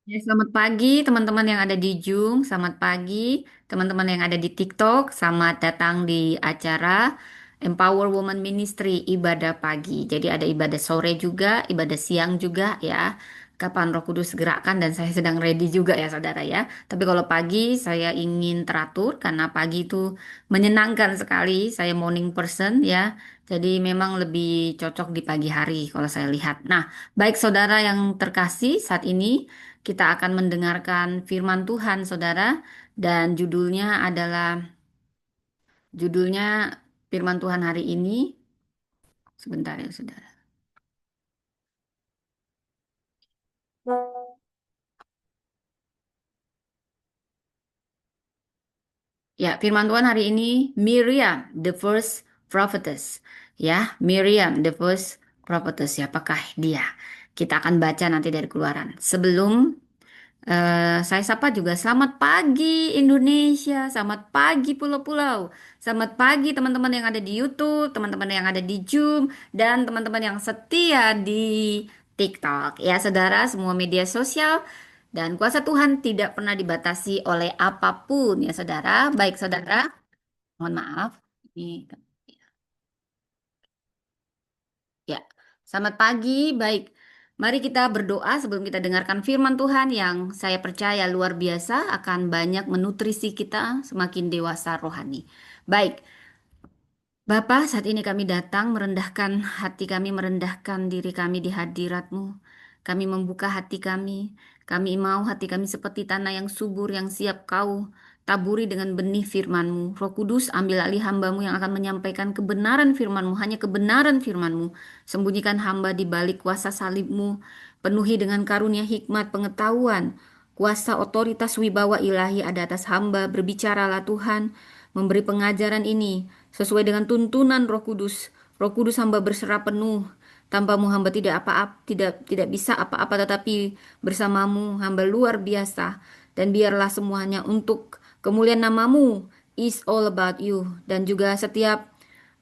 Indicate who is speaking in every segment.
Speaker 1: Ya, selamat pagi teman-teman yang ada di Zoom, selamat pagi teman-teman yang ada di TikTok, selamat datang di acara Empower Woman Ministry ibadah pagi. Jadi ada ibadah sore juga, ibadah siang juga ya. Kapan Roh Kudus gerakkan dan saya sedang ready juga ya saudara ya. Tapi kalau pagi saya ingin teratur karena pagi itu menyenangkan sekali. Saya morning person ya. Jadi memang lebih cocok di pagi hari kalau saya lihat. Nah, baik saudara yang terkasih, saat ini kita akan mendengarkan firman Tuhan, saudara, dan judulnya firman Tuhan hari ini. Sebentar ya, saudara. Ya, firman Tuhan hari ini Miriam, the first prophetess. Ya, Miriam, the first prophetess. Siapakah dia? Kita akan baca nanti dari Keluaran. Sebelum saya sapa juga selamat pagi Indonesia, selamat pagi pulau-pulau, selamat pagi teman-teman yang ada di YouTube, teman-teman yang ada di Zoom, dan teman-teman yang setia di TikTok. Ya saudara, semua media sosial dan kuasa Tuhan tidak pernah dibatasi oleh apapun ya saudara. Baik saudara, mohon maaf. Ini ya, selamat pagi. Baik, mari kita berdoa sebelum kita dengarkan firman Tuhan yang saya percaya luar biasa akan banyak menutrisi kita semakin dewasa rohani. Baik, Bapa, saat ini kami datang merendahkan hati kami, merendahkan diri kami di hadirat-Mu. Kami membuka hati kami. Kami mau hati kami seperti tanah yang subur, yang siap Kau taburi dengan benih firman-Mu. Roh Kudus, ambil alih hamba-Mu yang akan menyampaikan kebenaran firman-Mu, hanya kebenaran firman-Mu. Sembunyikan hamba di balik kuasa salib-Mu. Penuhi dengan karunia hikmat pengetahuan. Kuasa otoritas wibawa ilahi ada atas hamba. Berbicaralah Tuhan, memberi pengajaran ini sesuai dengan tuntunan Roh Kudus. Roh Kudus hamba berserah penuh. Tanpamu hamba tidak apa-apa, tidak bisa apa-apa, tetapi bersamamu hamba luar biasa. Dan biarlah semuanya untuk kemuliaan namamu, is all about you. Dan juga setiap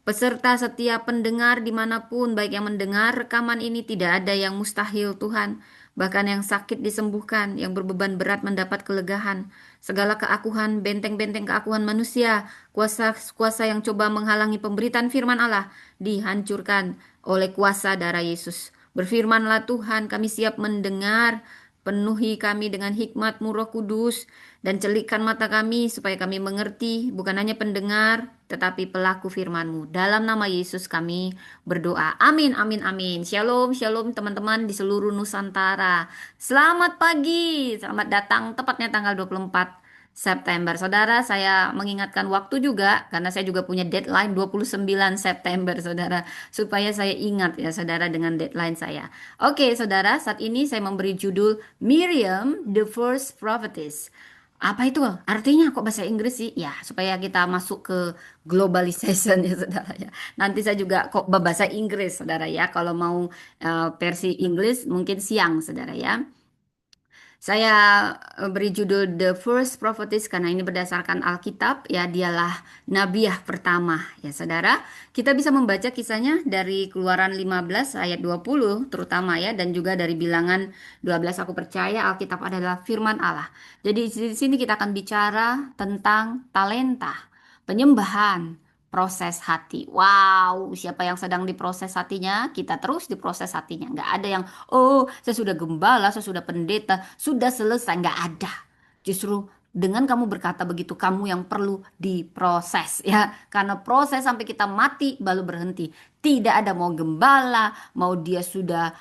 Speaker 1: peserta, setiap pendengar dimanapun, baik yang mendengar rekaman ini, tidak ada yang mustahil Tuhan. Bahkan yang sakit disembuhkan, yang berbeban berat mendapat kelegaan. Segala keakuhan, benteng-benteng keakuhan manusia, kuasa-kuasa yang coba menghalangi pemberitaan firman Allah, dihancurkan oleh kuasa darah Yesus. Berfirmanlah Tuhan, kami siap mendengar. Penuhi kami dengan hikmat-Mu Roh Kudus dan celikkan mata kami supaya kami mengerti, bukan hanya pendengar tetapi pelaku firman-Mu. Dalam nama Yesus kami berdoa. Amin, amin, amin. Shalom, shalom teman-teman di seluruh Nusantara. Selamat pagi, selamat datang tepatnya tanggal 24 September. Saudara, saya mengingatkan waktu juga karena saya juga punya deadline 29 September, Saudara, supaya saya ingat ya, Saudara, dengan deadline saya. Oke, Saudara, saat ini saya memberi judul Miriam, the First Prophetess. Apa itu? Artinya kok bahasa Inggris sih? Ya, supaya kita masuk ke globalization ya, Saudara ya. Nanti saya juga kok bahasa Inggris, Saudara ya. Kalau mau versi Inggris mungkin siang, Saudara ya. Saya beri judul The First Prophetess karena ini berdasarkan Alkitab ya, dialah nabiah pertama ya saudara. Kita bisa membaca kisahnya dari Keluaran 15 ayat 20 terutama ya, dan juga dari Bilangan 12. Aku percaya Alkitab adalah firman Allah. Jadi di sini kita akan bicara tentang talenta, penyembahan, proses hati. Wow, siapa yang sedang diproses hatinya? Kita terus diproses hatinya. Nggak ada yang, oh, saya sudah gembala, saya sudah pendeta, sudah selesai. Nggak ada. Justru dengan kamu berkata begitu, kamu yang perlu diproses ya. Karena proses sampai kita mati baru berhenti. Tidak ada mau gembala, mau dia sudah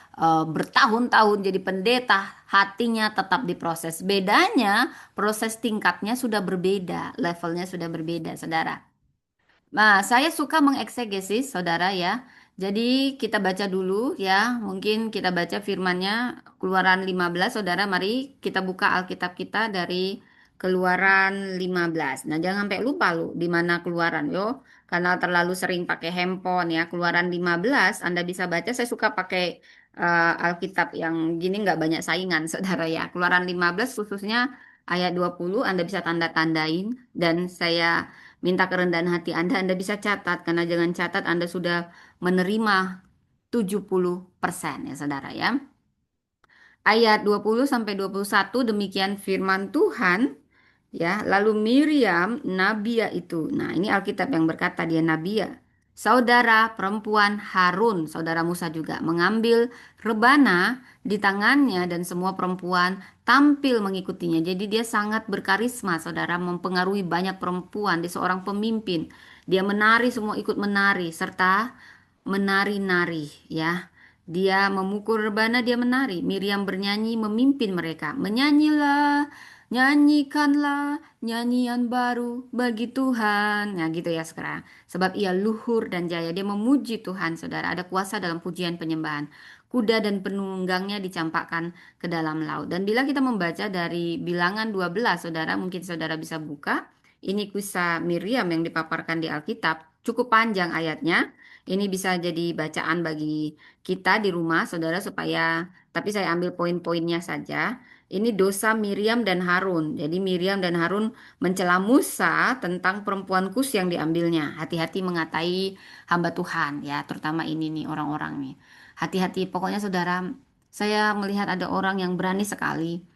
Speaker 1: bertahun-tahun jadi pendeta, hatinya tetap diproses. Bedanya, proses tingkatnya sudah berbeda, levelnya sudah berbeda, saudara. Nah, saya suka mengeksegesis, saudara ya. Jadi kita baca dulu ya. Mungkin kita baca firmannya Keluaran 15, saudara. Mari kita buka Alkitab kita dari Keluaran 15. Nah, jangan sampai lupa lu di mana Keluaran yo. Karena terlalu sering pakai handphone ya. Keluaran 15 Anda bisa baca. Saya suka pakai Alkitab yang gini, nggak banyak saingan, saudara ya. Keluaran 15 khususnya ayat 20 Anda bisa tanda-tandain, dan saya minta kerendahan hati Anda, Anda bisa catat, karena jangan catat Anda sudah menerima 70% ya saudara ya. ayat 20 sampai 21 demikian firman Tuhan. Ya, lalu Miriam, Nabia itu. Nah, ini Alkitab yang berkata dia Nabia. Saudara perempuan Harun, saudara Musa juga, mengambil rebana di tangannya dan semua perempuan tampil mengikutinya. Jadi dia sangat berkarisma, saudara, mempengaruhi banyak perempuan. Dia seorang pemimpin. Dia menari, semua ikut menari, serta menari-nari, ya. Dia memukul rebana, dia menari. Miriam bernyanyi memimpin mereka. Menyanyilah, nyanyikanlah nyanyian baru bagi Tuhan. Nah, gitu ya sekarang. Sebab ia luhur dan jaya. Dia memuji Tuhan, saudara. Ada kuasa dalam pujian penyembahan. Kuda dan penunggangnya dicampakkan ke dalam laut. Dan bila kita membaca dari Bilangan 12, saudara, mungkin saudara bisa buka. Ini kisah Miriam yang dipaparkan di Alkitab. Cukup panjang ayatnya. Ini bisa jadi bacaan bagi kita di rumah, saudara, supaya, tapi saya ambil poin-poinnya saja. Ini dosa Miriam dan Harun. Jadi Miriam dan Harun mencela Musa tentang perempuan Kus yang diambilnya. Hati-hati mengatai hamba Tuhan, ya, terutama ini nih orang-orang nih. Hati-hati, pokoknya saudara, saya melihat ada orang yang berani sekali.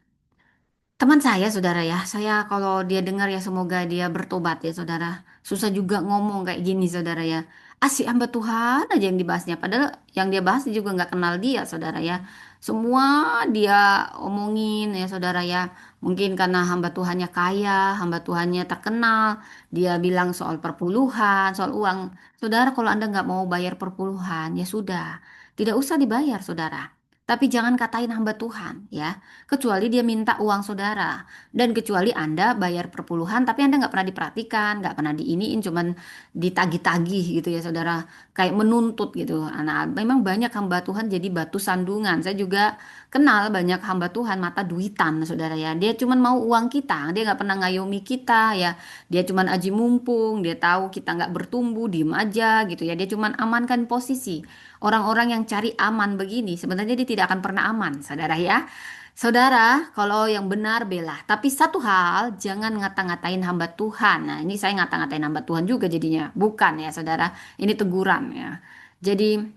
Speaker 1: Teman saya, saudara ya, saya kalau dia dengar ya semoga dia bertobat ya, saudara. Susah juga ngomong kayak gini, saudara ya. Asik hamba Tuhan aja yang dibahasnya. Padahal yang dia bahas dia juga nggak kenal dia, saudara ya. Semua dia omongin ya, saudara ya. Mungkin karena hamba Tuhannya kaya, hamba Tuhannya terkenal. Dia bilang soal perpuluhan, soal uang. Saudara, kalau Anda nggak mau bayar perpuluhan, ya sudah. Tidak usah dibayar, saudara. Tapi jangan katain hamba Tuhan, ya, kecuali dia minta uang saudara dan kecuali Anda bayar perpuluhan tapi Anda nggak pernah diperhatikan, nggak pernah diiniin, cuman ditagih-tagih gitu ya saudara, kayak menuntut gitu. Nah, memang banyak hamba Tuhan jadi batu sandungan. Saya juga kenal banyak hamba Tuhan mata duitan saudara ya, dia cuman mau uang kita, dia nggak pernah ngayomi kita ya, dia cuman aji mumpung, dia tahu kita nggak bertumbuh diem aja gitu ya, dia cuman amankan posisi. Orang-orang yang cari aman begini sebenarnya dia tidak akan pernah aman, saudara ya. Saudara, kalau yang benar bela. Tapi satu hal, jangan ngata-ngatain hamba Tuhan. Nah, ini saya ngata-ngatain hamba Tuhan juga jadinya. Bukan ya, saudara. Ini teguran ya. Jadi,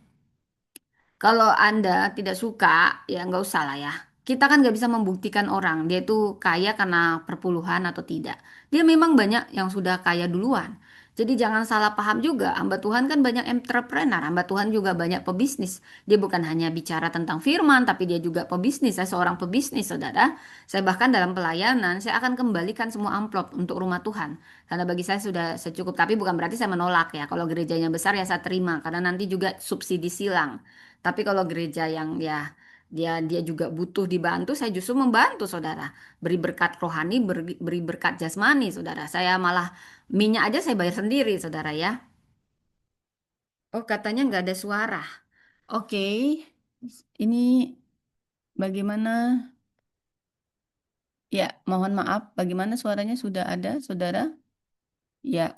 Speaker 1: kalau Anda tidak suka, ya nggak usah lah ya. Kita kan nggak bisa membuktikan orang dia itu kaya karena perpuluhan atau tidak. Dia memang banyak yang sudah kaya duluan. Jadi jangan salah paham juga. Hamba Tuhan kan banyak entrepreneur. Hamba Tuhan juga banyak pebisnis. Dia bukan hanya bicara tentang firman, tapi dia juga pebisnis. Saya seorang pebisnis, saudara. Saya bahkan dalam pelayanan, saya akan kembalikan semua amplop untuk rumah Tuhan. Karena bagi saya sudah secukup. Tapi bukan berarti saya menolak ya. Kalau gerejanya besar ya saya terima. Karena nanti juga subsidi silang. Tapi kalau gereja yang ya dia juga butuh dibantu, saya justru membantu saudara. Beri berkat rohani, beri berkat jasmani, saudara. Saya malah minyak aja saya bayar sendiri, saudara ya. Oh, katanya nggak ada suara. Oke, ini bagaimana? Ya, mohon maaf. Bagaimana suaranya sudah ada, saudara? Ya,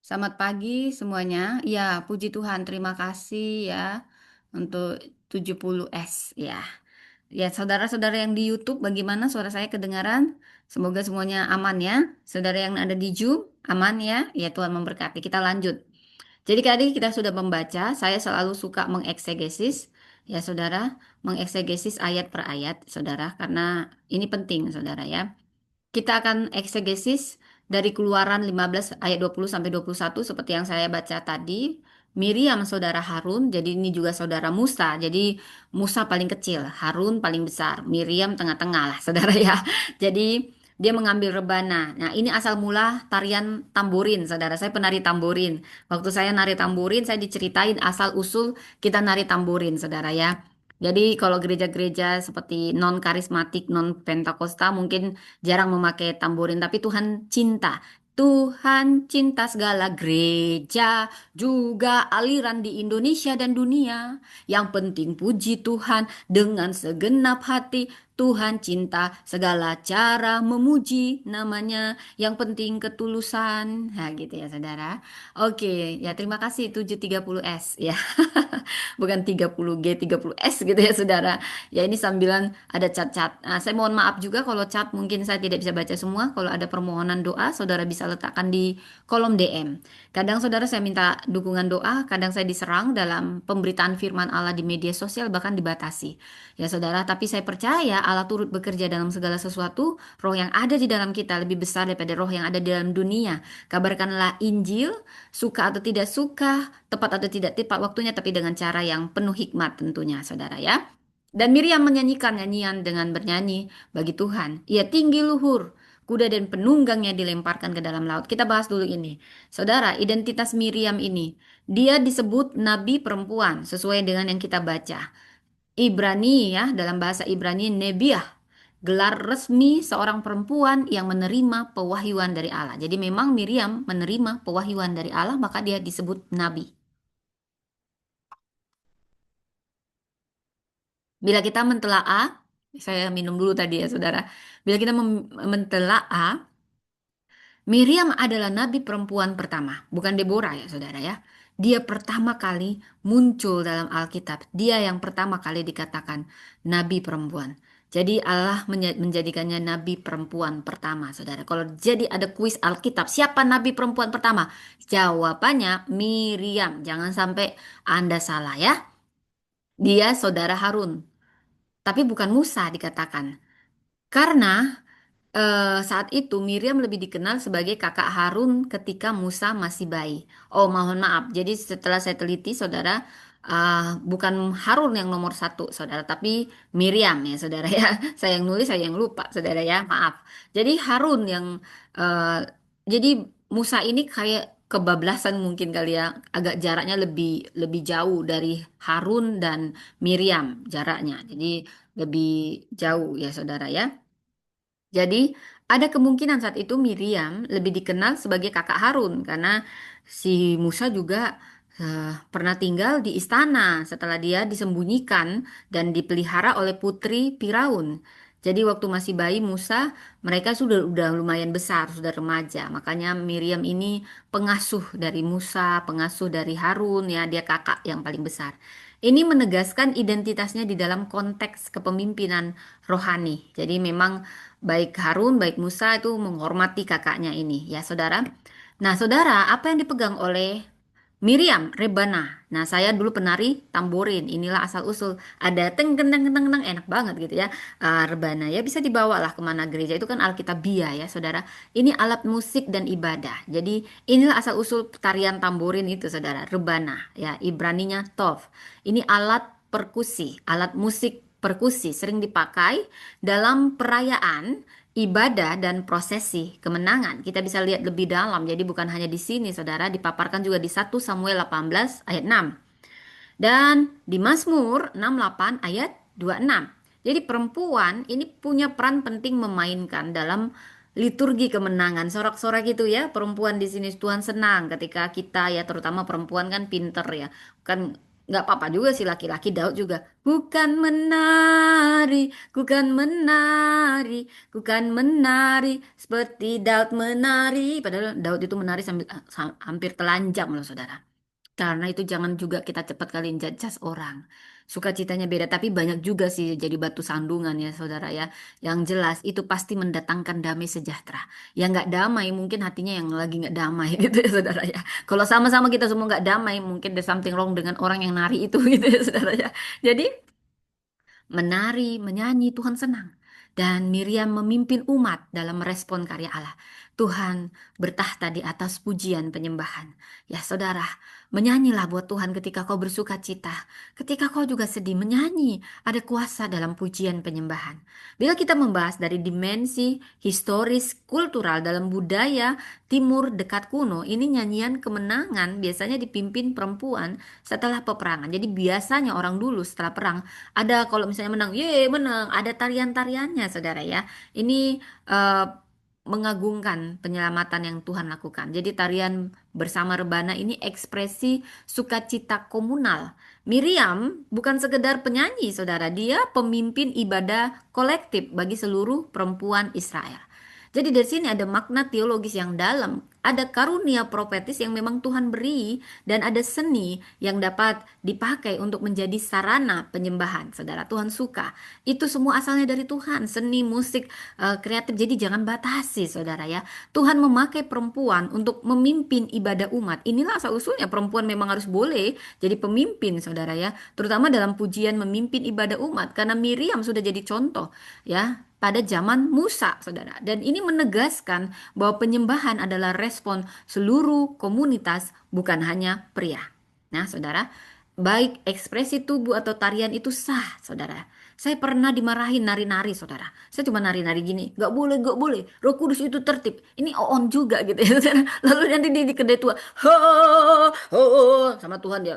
Speaker 1: selamat pagi semuanya. Ya, puji Tuhan. Terima kasih ya untuk 70S ya. Ya, saudara-saudara yang di YouTube, bagaimana suara saya kedengaran? Semoga semuanya aman ya. Saudara yang ada di Zoom, aman ya. Ya, Tuhan memberkati. Kita lanjut. Jadi tadi kita sudah membaca, saya selalu suka mengeksegesis, ya saudara, mengeksegesis ayat per ayat, saudara, karena ini penting, saudara ya. Kita akan eksegesis dari Keluaran 15 ayat 20 sampai 21 seperti yang saya baca tadi. Miriam saudara Harun, jadi ini juga saudara Musa. Jadi Musa paling kecil, Harun paling besar, Miriam tengah-tengah lah saudara ya. Jadi dia mengambil rebana. Nah, ini asal mula tarian tamborin, saudara. Saya penari tamborin. Waktu saya nari tamborin, saya diceritain asal usul kita nari tamborin, saudara ya. Jadi kalau gereja-gereja seperti non karismatik, non pentakosta mungkin jarang memakai tamborin, tapi Tuhan cinta. Tuhan cinta segala gereja, juga aliran di Indonesia dan dunia. Yang penting puji Tuhan dengan segenap hati. Tuhan cinta segala cara memuji namanya. Yang penting ketulusan. Nah, gitu ya, saudara. Oke, ya terima kasih 730S ya. Bukan 30G, 30S gitu ya, saudara. Ya ini sambilan ada cat-cat. Nah, saya mohon maaf juga kalau cat mungkin saya tidak bisa baca semua. Kalau ada permohonan doa, saudara bisa letakkan di kolom DM. Kadang saudara saya minta dukungan doa, kadang saya diserang dalam pemberitaan firman Allah di media sosial bahkan dibatasi. Ya saudara, tapi saya percaya Allah turut bekerja dalam segala sesuatu. Roh yang ada di dalam kita lebih besar daripada roh yang ada di dalam dunia. Kabarkanlah Injil, suka atau tidak suka, tepat atau tidak tepat waktunya, tapi dengan cara yang penuh hikmat tentunya, saudara ya. Dan Miriam menyanyikan nyanyian dengan bernyanyi bagi Tuhan. Ia tinggi luhur, kuda dan penunggangnya dilemparkan ke dalam laut. Kita bahas dulu ini. Saudara, identitas Miriam ini, dia disebut nabi perempuan sesuai dengan yang kita baca. Ibrani ya, dalam bahasa Ibrani Nebiah. Gelar resmi seorang perempuan yang menerima pewahyuan dari Allah. Jadi memang Miriam menerima pewahyuan dari Allah, maka dia disebut nabi. Bila kita mentelaah, saya minum dulu tadi ya saudara. Bila kita mentelaah, Miriam adalah nabi perempuan pertama, bukan Deborah ya saudara ya. Dia pertama kali muncul dalam Alkitab. Dia yang pertama kali dikatakan nabi perempuan. Jadi Allah menjadikannya nabi perempuan pertama saudara. Kalau jadi ada kuis Alkitab, siapa nabi perempuan pertama? Jawabannya Miriam. Jangan sampai Anda salah ya. Dia saudara Harun. Tapi bukan Musa dikatakan. Karena saat itu Miriam lebih dikenal sebagai kakak Harun ketika Musa masih bayi. Oh, mohon maaf. Jadi setelah saya teliti, saudara, bukan Harun yang nomor satu, saudara, tapi Miriam ya, saudara ya. Saya yang nulis, saya yang lupa, saudara ya. Maaf. Jadi Harun yang, eh, jadi Musa ini kayak kebablasan mungkin kali ya, agak jaraknya lebih lebih jauh dari Harun dan Miriam jaraknya. Jadi lebih jauh ya, saudara ya. Jadi ada kemungkinan saat itu Miriam lebih dikenal sebagai kakak Harun karena si Musa juga pernah tinggal di istana setelah dia disembunyikan dan dipelihara oleh putri Firaun. Jadi waktu masih bayi Musa, mereka sudah udah lumayan besar, sudah remaja. Makanya Miriam ini pengasuh dari Musa, pengasuh dari Harun ya, dia kakak yang paling besar. Ini menegaskan identitasnya di dalam konteks kepemimpinan rohani. Jadi memang baik Harun, baik Musa itu menghormati kakaknya ini, ya saudara. Nah, saudara, apa yang dipegang oleh Miriam Rebana. Nah, saya dulu penari tamborin. Inilah asal usul. Ada teng teng teng teng teng, enak banget gitu ya. Rebana ya bisa dibawa lah kemana gereja. Itu kan Alkitabiah ya, saudara. Ini alat musik dan ibadah. Jadi inilah asal usul tarian tamborin itu, saudara. Rebana ya, Ibraninya tov. Ini alat perkusi, alat musik perkusi sering dipakai dalam perayaan ibadah dan prosesi kemenangan. Kita bisa lihat lebih dalam. Jadi bukan hanya di sini, saudara, dipaparkan juga di 1 Samuel 18 ayat 6. Dan di Mazmur 68 ayat 26. Jadi perempuan ini punya peran penting memainkan dalam liturgi kemenangan. Sorak-sorak gitu ya, perempuan di sini Tuhan senang ketika kita ya terutama perempuan kan pinter ya. Kan nggak apa-apa juga sih laki-laki Daud juga. Bukan menari, bukan menari seperti Daud menari. Padahal Daud itu menari sambil hampir telanjang loh saudara. Karena itu jangan juga kita cepat kali judge orang. Sukacitanya beda, tapi banyak juga sih jadi batu sandungan ya saudara ya. Yang jelas itu pasti mendatangkan damai sejahtera. Yang nggak damai mungkin hatinya yang lagi nggak damai gitu ya saudara ya. Kalau sama-sama kita semua nggak damai, mungkin there's something wrong dengan orang yang nari itu gitu ya saudara ya. Jadi menari, menyanyi, Tuhan senang. Dan Miriam memimpin umat dalam merespon karya Allah. Tuhan bertahta di atas pujian penyembahan. Ya saudara, menyanyilah buat Tuhan ketika kau bersuka cita. Ketika kau juga sedih, menyanyi. Ada kuasa dalam pujian penyembahan. Bila kita membahas dari dimensi historis kultural dalam budaya Timur dekat kuno, ini nyanyian kemenangan biasanya dipimpin perempuan setelah peperangan. Jadi biasanya orang dulu setelah perang ada kalau misalnya menang, ye menang, ada tarian-tariannya saudara ya. Ini mengagungkan penyelamatan yang Tuhan lakukan. Jadi tarian bersama rebana ini ekspresi sukacita komunal. Miriam bukan sekedar penyanyi, saudara. Dia pemimpin ibadah kolektif bagi seluruh perempuan Israel. Jadi dari sini ada makna teologis yang dalam, ada karunia profetis yang memang Tuhan beri, dan ada seni yang dapat dipakai untuk menjadi sarana penyembahan. Saudara, Tuhan suka. Itu semua asalnya dari Tuhan, seni, musik, kreatif. Jadi jangan batasi, saudara ya. Tuhan memakai perempuan untuk memimpin ibadah umat. Inilah asal usulnya perempuan memang harus boleh jadi pemimpin, saudara ya. Terutama dalam pujian memimpin ibadah umat, karena Miriam sudah jadi contoh ya pada zaman Musa, saudara. Dan ini menegaskan bahwa penyembahan adalah respon seluruh komunitas, bukan hanya pria. Nah, saudara, baik ekspresi tubuh atau tarian itu sah, saudara. Saya pernah dimarahin nari-nari, saudara. Saya cuma nari-nari gini, gak boleh, gak boleh. Roh Kudus itu tertib. Ini on juga gitu ya, saudara. Lalu nanti di kedai tua, ho, ho, sama Tuhan dia,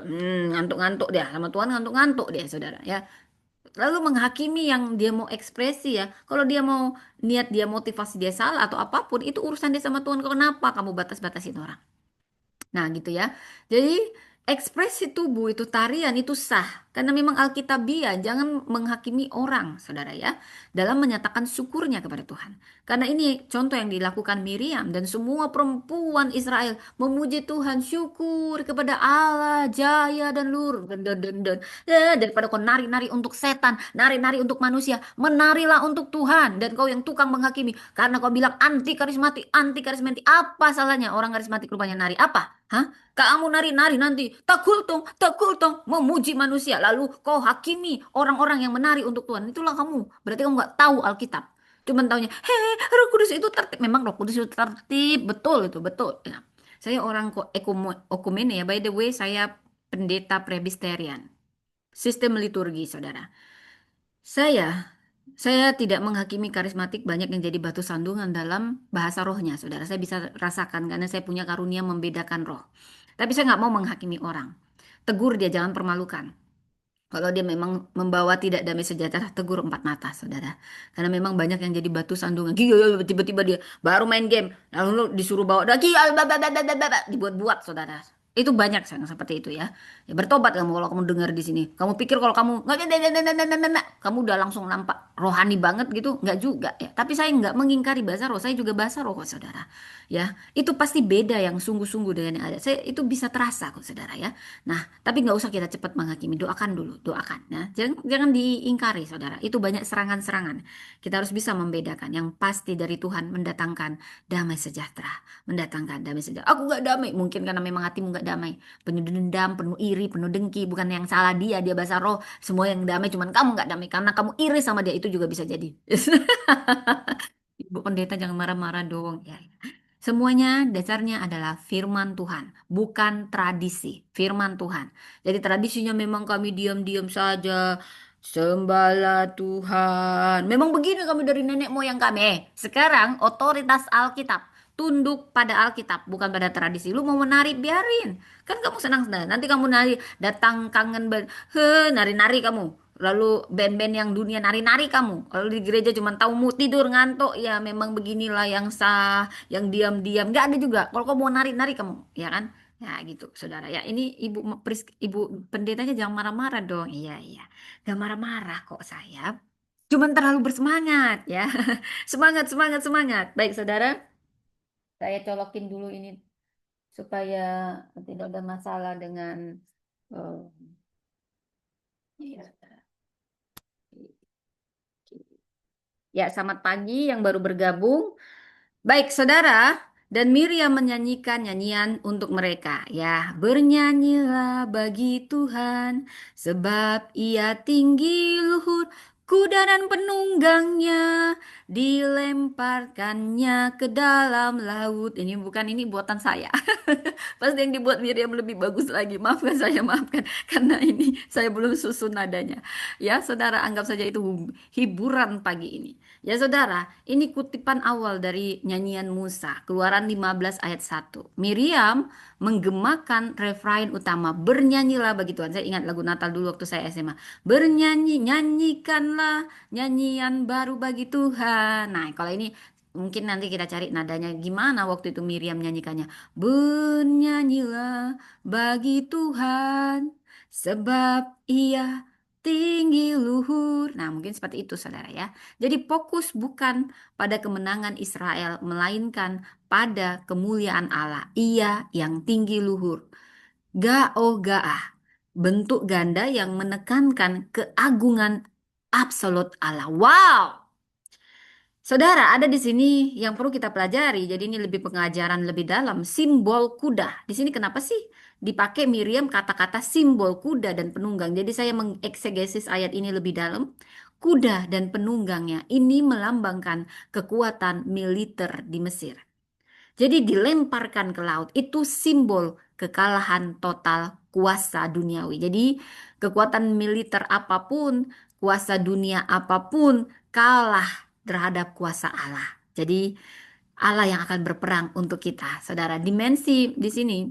Speaker 1: ngantuk-ngantuk dia, sama Tuhan ngantuk-ngantuk dia, saudara ya. Lalu menghakimi yang dia mau ekspresi ya. Kalau dia mau niat dia motivasi dia salah atau apapun itu urusan dia sama Tuhan. Kenapa kamu batas-batasin orang? Nah, gitu ya. Jadi, ekspresi tubuh itu tarian itu sah karena memang Alkitabiah, jangan menghakimi orang, Saudara ya, dalam menyatakan syukurnya kepada Tuhan. Karena ini contoh yang dilakukan Miriam dan semua perempuan Israel memuji Tuhan, syukur kepada Allah, jaya dan lur. Daripada kau nari-nari untuk setan, nari-nari untuk manusia, menarilah untuk Tuhan. Dan kau yang tukang menghakimi karena kau bilang anti karismatik, apa salahnya orang karismatik rupanya nari? Apa? Hah? Kamu nari-nari nanti tak kultong memuji manusia lalu kau hakimi orang-orang yang menari untuk Tuhan. Itulah kamu. Berarti kamu nggak tahu Alkitab. Cuman taunya, hei, Roh Kudus itu tertib. Memang Roh Kudus itu tertib, betul itu betul. Ya. Saya orang kok ekumene ya. By the way, saya pendeta Presbyterian. Sistem liturgi, saudara. Saya saya tidak menghakimi karismatik banyak yang jadi batu sandungan dalam bahasa rohnya, saudara. Saya bisa rasakan karena saya punya karunia membedakan roh. Tapi saya nggak mau menghakimi orang. Tegur dia, jangan permalukan. Kalau dia memang membawa tidak damai sejahtera, tegur empat mata, saudara. Karena memang banyak yang jadi batu sandungan. Gila, tiba-tiba dia baru main game, lalu disuruh bawa daki, dibuat-buat, saudara. Itu banyak yang seperti itu ya. Ya bertobat kamu kalau kamu dengar di sini. Kamu pikir kalau kamu nggak, kamu udah langsung nampak rohani banget gitu? Nggak juga ya. Tapi saya nggak mengingkari bahasa roh. Saya juga bahasa roh kok, saudara. Ya, itu pasti beda yang sungguh-sungguh dengan yang ada. Saya itu bisa terasa kok, saudara ya. Nah, tapi nggak usah kita cepat menghakimi. Doakan dulu, doakan. Nah, jangan diingkari, saudara. Itu banyak serangan-serangan. Kita harus bisa membedakan. Yang pasti dari Tuhan mendatangkan damai sejahtera, mendatangkan damai sejahtera. Aku nggak damai, mungkin karena memang hatimu nggak damai, penuh dendam, penuh iri, penuh dengki. Bukan yang salah dia bahasa roh. Semua yang damai, cuman kamu nggak damai karena kamu iri sama dia. Itu juga bisa jadi. Ibu pendeta jangan marah-marah dong. Ya. Semuanya dasarnya adalah firman Tuhan, bukan tradisi. Firman Tuhan. Jadi tradisinya memang kami diam-diam saja. Sembahlah Tuhan. Memang begini kami dari nenek moyang kami. Sekarang otoritas Alkitab. Tunduk pada Alkitab, bukan pada tradisi. Lu mau menari, biarin. Kan kamu senang-senang. Nanti kamu nari, datang kangen, nari-nari kamu. Lalu band-band yang dunia nari-nari kamu. Lalu di gereja cuma tahu mu tidur ngantuk. Ya memang beginilah yang sah, yang diam-diam. Nggak ada juga. Kalau kamu mau nari-nari kamu, ya kan? Ya gitu, saudara. Ya ini ibu pendetanya jangan marah-marah dong. Iya, iya. Gak marah-marah kok saya. Cuman terlalu bersemangat ya. Semangat, semangat, semangat. Baik, saudara. Saya colokin dulu ini supaya tidak ada masalah dengan eh, ya. Ya, selamat pagi yang baru bergabung. Baik, saudara, dan Miriam menyanyikan nyanyian untuk mereka. Ya, bernyanyilah bagi Tuhan, sebab ia tinggi luhur, kuda dan penunggangnya dilemparkannya ke dalam laut. Ini buatan saya. Pasti yang dibuat Miriam lebih bagus lagi. Maafkan saya, maafkan. Karena ini saya belum susun nadanya. Ya, saudara, anggap saja itu hiburan pagi ini. Ya saudara, ini kutipan awal dari nyanyian Musa, Keluaran 15 ayat 1. Miriam menggemakan refrain utama, bernyanyilah bagi Tuhan. Saya ingat lagu Natal dulu waktu saya SMA. Bernyanyi, nyanyikanlah nyanyian baru bagi Tuhan. Nah, kalau ini Mungkin nanti kita cari nadanya gimana waktu itu Miriam nyanyikannya. Bernyanyilah bagi Tuhan sebab Ia tinggi luhur. Nah, mungkin seperti itu saudara ya. Jadi fokus bukan pada kemenangan Israel melainkan pada kemuliaan Allah. Ia yang tinggi luhur. Gaogaah, bentuk ganda yang menekankan keagungan absolut Allah. Wow! Saudara, ada di sini yang perlu kita pelajari. Jadi ini lebih pengajaran lebih dalam. Simbol kuda. Di sini kenapa sih dipakai Miriam kata-kata simbol kuda dan penunggang? Jadi saya mengeksegesis ayat ini lebih dalam. Kuda dan penunggangnya ini melambangkan kekuatan militer di Mesir. Jadi dilemparkan ke laut itu simbol kekalahan total kuasa duniawi. Jadi kekuatan militer apapun, kuasa dunia apapun kalah terhadap kuasa Allah. Jadi Allah yang akan berperang untuk kita. Saudara, dimensi di sini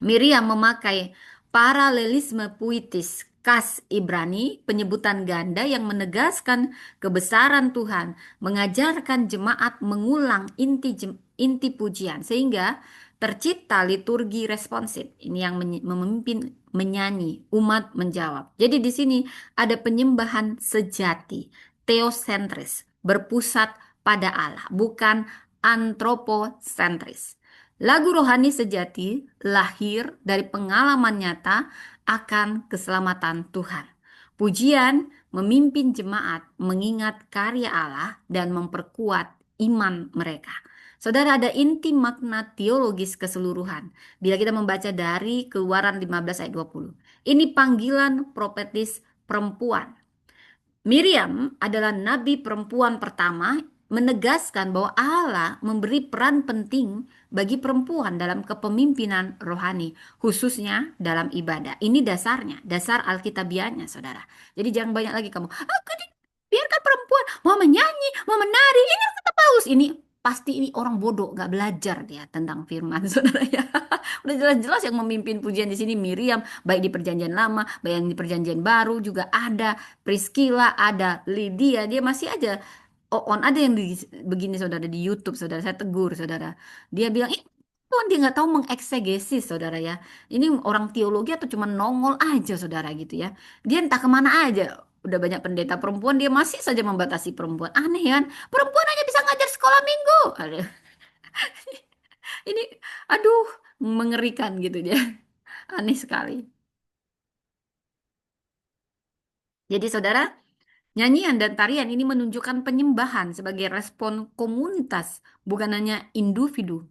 Speaker 1: Miriam memakai paralelisme puitis khas Ibrani, penyebutan ganda yang menegaskan kebesaran Tuhan, mengajarkan jemaat mengulang inti pujian sehingga tercipta liturgi responsif. Ini yang memimpin menyanyi, umat menjawab. Jadi di sini ada penyembahan sejati, teosentris, berpusat pada Allah, bukan antroposentris. Lagu rohani sejati lahir dari pengalaman nyata akan keselamatan Tuhan. Pujian memimpin jemaat mengingat karya Allah dan memperkuat iman mereka. Saudara, ada inti makna teologis keseluruhan. Bila kita membaca dari Keluaran 15 ayat 20. Ini panggilan profetis perempuan. Miriam adalah nabi perempuan pertama menegaskan bahwa Allah memberi peran penting bagi perempuan dalam kepemimpinan rohani, khususnya dalam ibadah. Ini dasarnya, dasar Alkitabiahnya, saudara. Jadi jangan banyak lagi kamu, biarkan perempuan mau menyanyi, mau menari, ini kata Paulus. Ini pasti ini orang bodoh, nggak belajar dia tentang firman, saudara ya. Udah jelas-jelas yang memimpin pujian di sini Miriam, baik di Perjanjian Lama, baik yang di Perjanjian Baru juga ada. Priscilla, ada Lydia, dia masih aja on ada yang begini saudara di YouTube saudara, saya tegur saudara. Dia bilang, Tuhan dia nggak tahu mengeksegesis saudara ya. Ini orang teologi atau cuma nongol aja saudara gitu ya. Dia entah kemana aja. Udah banyak pendeta perempuan dia masih saja membatasi perempuan. Aneh kan? Perempuan hanya bisa ngajar sekolah minggu. Aduh, ini aduh mengerikan gitu dia. Aneh sekali. Jadi saudara, nyanyian dan tarian ini menunjukkan penyembahan sebagai respon komunitas, bukan hanya individu.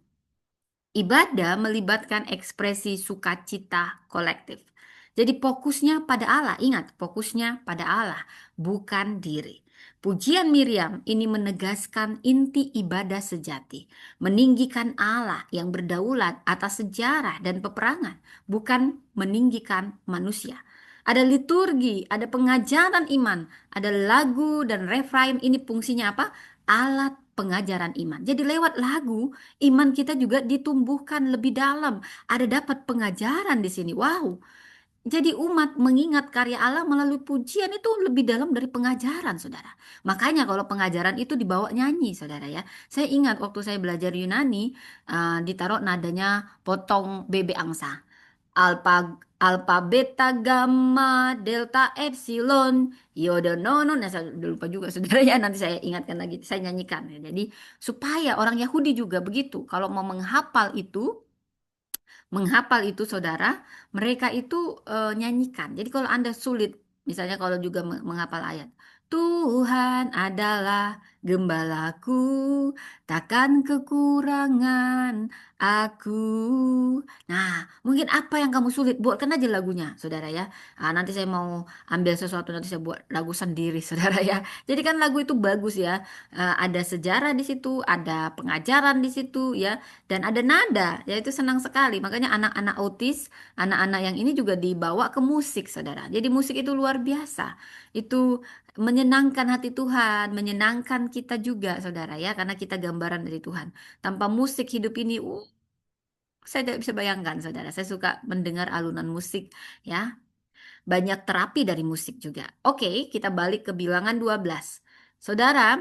Speaker 1: Ibadah melibatkan ekspresi sukacita kolektif. Jadi fokusnya pada Allah, ingat fokusnya pada Allah, bukan diri. Pujian Miriam ini menegaskan inti ibadah sejati, meninggikan Allah yang berdaulat atas sejarah dan peperangan, bukan meninggikan manusia. Ada liturgi, ada pengajaran iman, ada lagu dan refrain. Ini fungsinya apa? Alat pengajaran iman. Jadi lewat lagu, iman kita juga ditumbuhkan lebih dalam. Ada dapat pengajaran di sini. Wow. Jadi umat mengingat karya Allah melalui pujian itu lebih dalam dari pengajaran, saudara. Makanya kalau pengajaran itu dibawa nyanyi, saudara ya. Saya ingat waktu saya belajar Yunani, ditaruh nadanya potong bebe angsa. Alpha, alpha, beta, gamma, delta, epsilon, yodo, nono. Nah, saya udah lupa juga, saudara ya. Nanti saya ingatkan lagi, saya nyanyikan ya. Jadi supaya orang Yahudi juga begitu. Kalau mau menghafal itu saudara, mereka itu nyanyikan. Jadi kalau Anda sulit, misalnya kalau juga menghafal ayat, Tuhan adalah gembalaku, takkan kekurangan aku. Nah, mungkin apa yang kamu sulit, buatkan aja lagunya, saudara ya. Nanti saya mau ambil sesuatu, nanti saya buat lagu sendiri, saudara ya. Jadi kan lagu itu bagus ya. Ada sejarah di situ, ada pengajaran di situ ya dan ada nada, yaitu senang sekali. Makanya anak-anak autis, anak-anak yang ini juga dibawa ke musik, saudara. Jadi musik itu luar biasa. Itu menyenangkan hati Tuhan, menyenangkan kita juga, saudara ya, karena kita gambaran dari Tuhan. Tanpa musik hidup ini, saya tidak bisa bayangkan, saudara. Saya suka mendengar alunan musik, ya. Banyak terapi dari musik juga. Oke, kita balik ke bilangan 12. Saudara,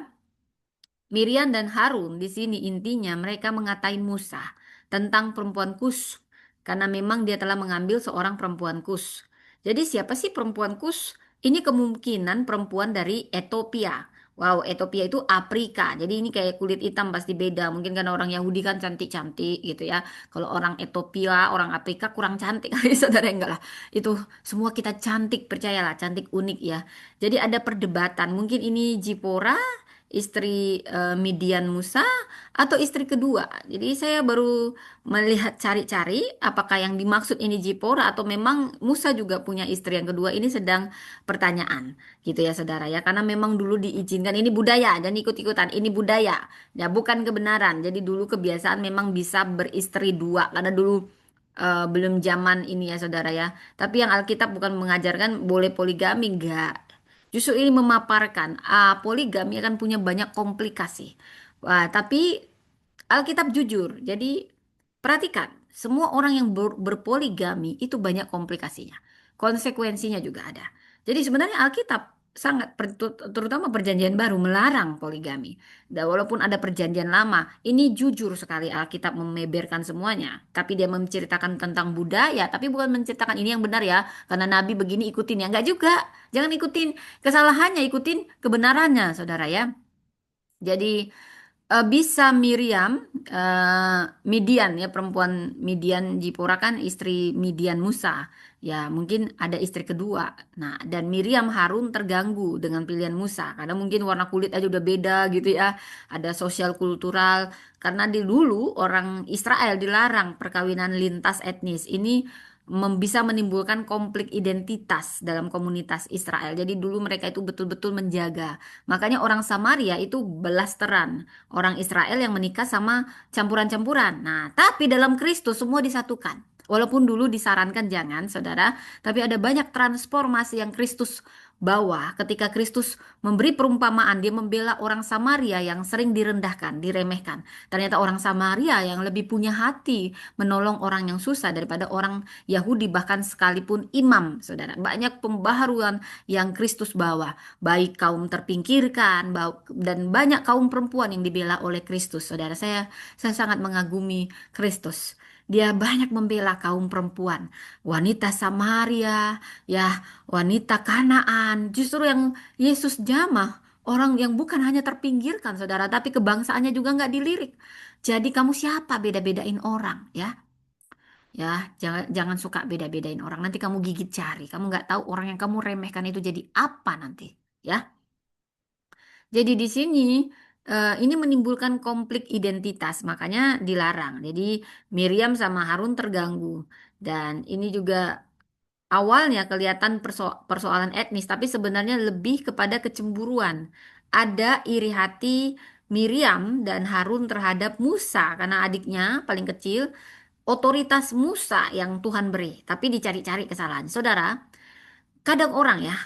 Speaker 1: Miriam dan Harun di sini intinya mereka mengatai Musa tentang perempuan Kus karena memang dia telah mengambil seorang perempuan Kus. Jadi siapa sih perempuan Kus? Ini kemungkinan perempuan dari Ethiopia. Wow, Ethiopia itu Afrika. Jadi ini kayak kulit hitam pasti beda. Mungkin karena orang Yahudi kan cantik-cantik gitu ya. Kalau orang Ethiopia, orang Afrika kurang cantik kali saudara enggak lah. Itu semua kita cantik, percayalah, cantik unik ya. Jadi ada perdebatan. Mungkin ini Zipora istri Midian Musa atau istri kedua. Jadi saya baru melihat cari-cari apakah yang dimaksud ini Zipora atau memang Musa juga punya istri yang kedua. Ini sedang pertanyaan gitu ya saudara ya. Karena memang dulu diizinkan ini budaya dan ikut-ikutan ini budaya ya bukan kebenaran. Jadi dulu kebiasaan memang bisa beristri dua karena dulu belum zaman ini ya saudara ya. Tapi yang Alkitab bukan mengajarkan boleh poligami enggak. Justru ini memaparkan poligami akan punya banyak komplikasi. Wah, tapi Alkitab jujur. Jadi perhatikan, semua orang yang berpoligami itu banyak komplikasinya. Konsekuensinya juga ada. Jadi sebenarnya Alkitab sangat terutama perjanjian baru melarang poligami. Dan walaupun ada perjanjian lama, ini jujur sekali Alkitab membeberkan semuanya. Tapi dia menceritakan tentang budaya, tapi bukan menceritakan ini yang benar ya. Karena Nabi begini ikutin ya. Enggak juga. Jangan ikutin kesalahannya, ikutin kebenarannya, saudara ya. Jadi bisa Miriam, Midian ya perempuan Midian Jipora kan istri Midian Musa. Ya mungkin ada istri kedua. Nah dan Miriam Harun terganggu dengan pilihan Musa karena mungkin warna kulit aja udah beda gitu ya. Ada sosial kultural karena di dulu orang Israel dilarang perkawinan lintas etnis. Ini bisa menimbulkan konflik identitas dalam komunitas Israel. Jadi dulu mereka itu betul-betul menjaga. Makanya orang Samaria itu belasteran orang Israel yang menikah sama campuran-campuran. Nah, tapi dalam Kristus semua disatukan. Walaupun dulu disarankan jangan, saudara, tapi ada banyak transformasi yang Kristus bawa ketika Kristus memberi perumpamaan, dia membela orang Samaria yang sering direndahkan, diremehkan. Ternyata orang Samaria yang lebih punya hati menolong orang yang susah daripada orang Yahudi bahkan sekalipun imam, saudara. Banyak pembaharuan yang Kristus bawa, baik kaum terpinggirkan dan banyak kaum perempuan yang dibela oleh Kristus, saudara. Saya sangat mengagumi Kristus. Dia banyak membela kaum perempuan, wanita Samaria, ya, wanita Kanaan. Justru yang Yesus jamah orang yang bukan hanya terpinggirkan, saudara, tapi kebangsaannya juga nggak dilirik. Jadi kamu siapa beda-bedain orang, ya? Ya, jangan jangan suka beda-bedain orang. Nanti kamu gigit jari. Kamu nggak tahu orang yang kamu remehkan itu jadi apa nanti, ya. Jadi di sini ini menimbulkan konflik identitas, makanya dilarang. Jadi Miriam sama Harun terganggu. Dan ini juga awalnya kelihatan persoalan etnis, tapi sebenarnya lebih kepada kecemburuan. Ada iri hati Miriam dan Harun terhadap Musa karena adiknya paling kecil otoritas Musa yang Tuhan beri, tapi dicari-cari kesalahan. Saudara, kadang orang ya,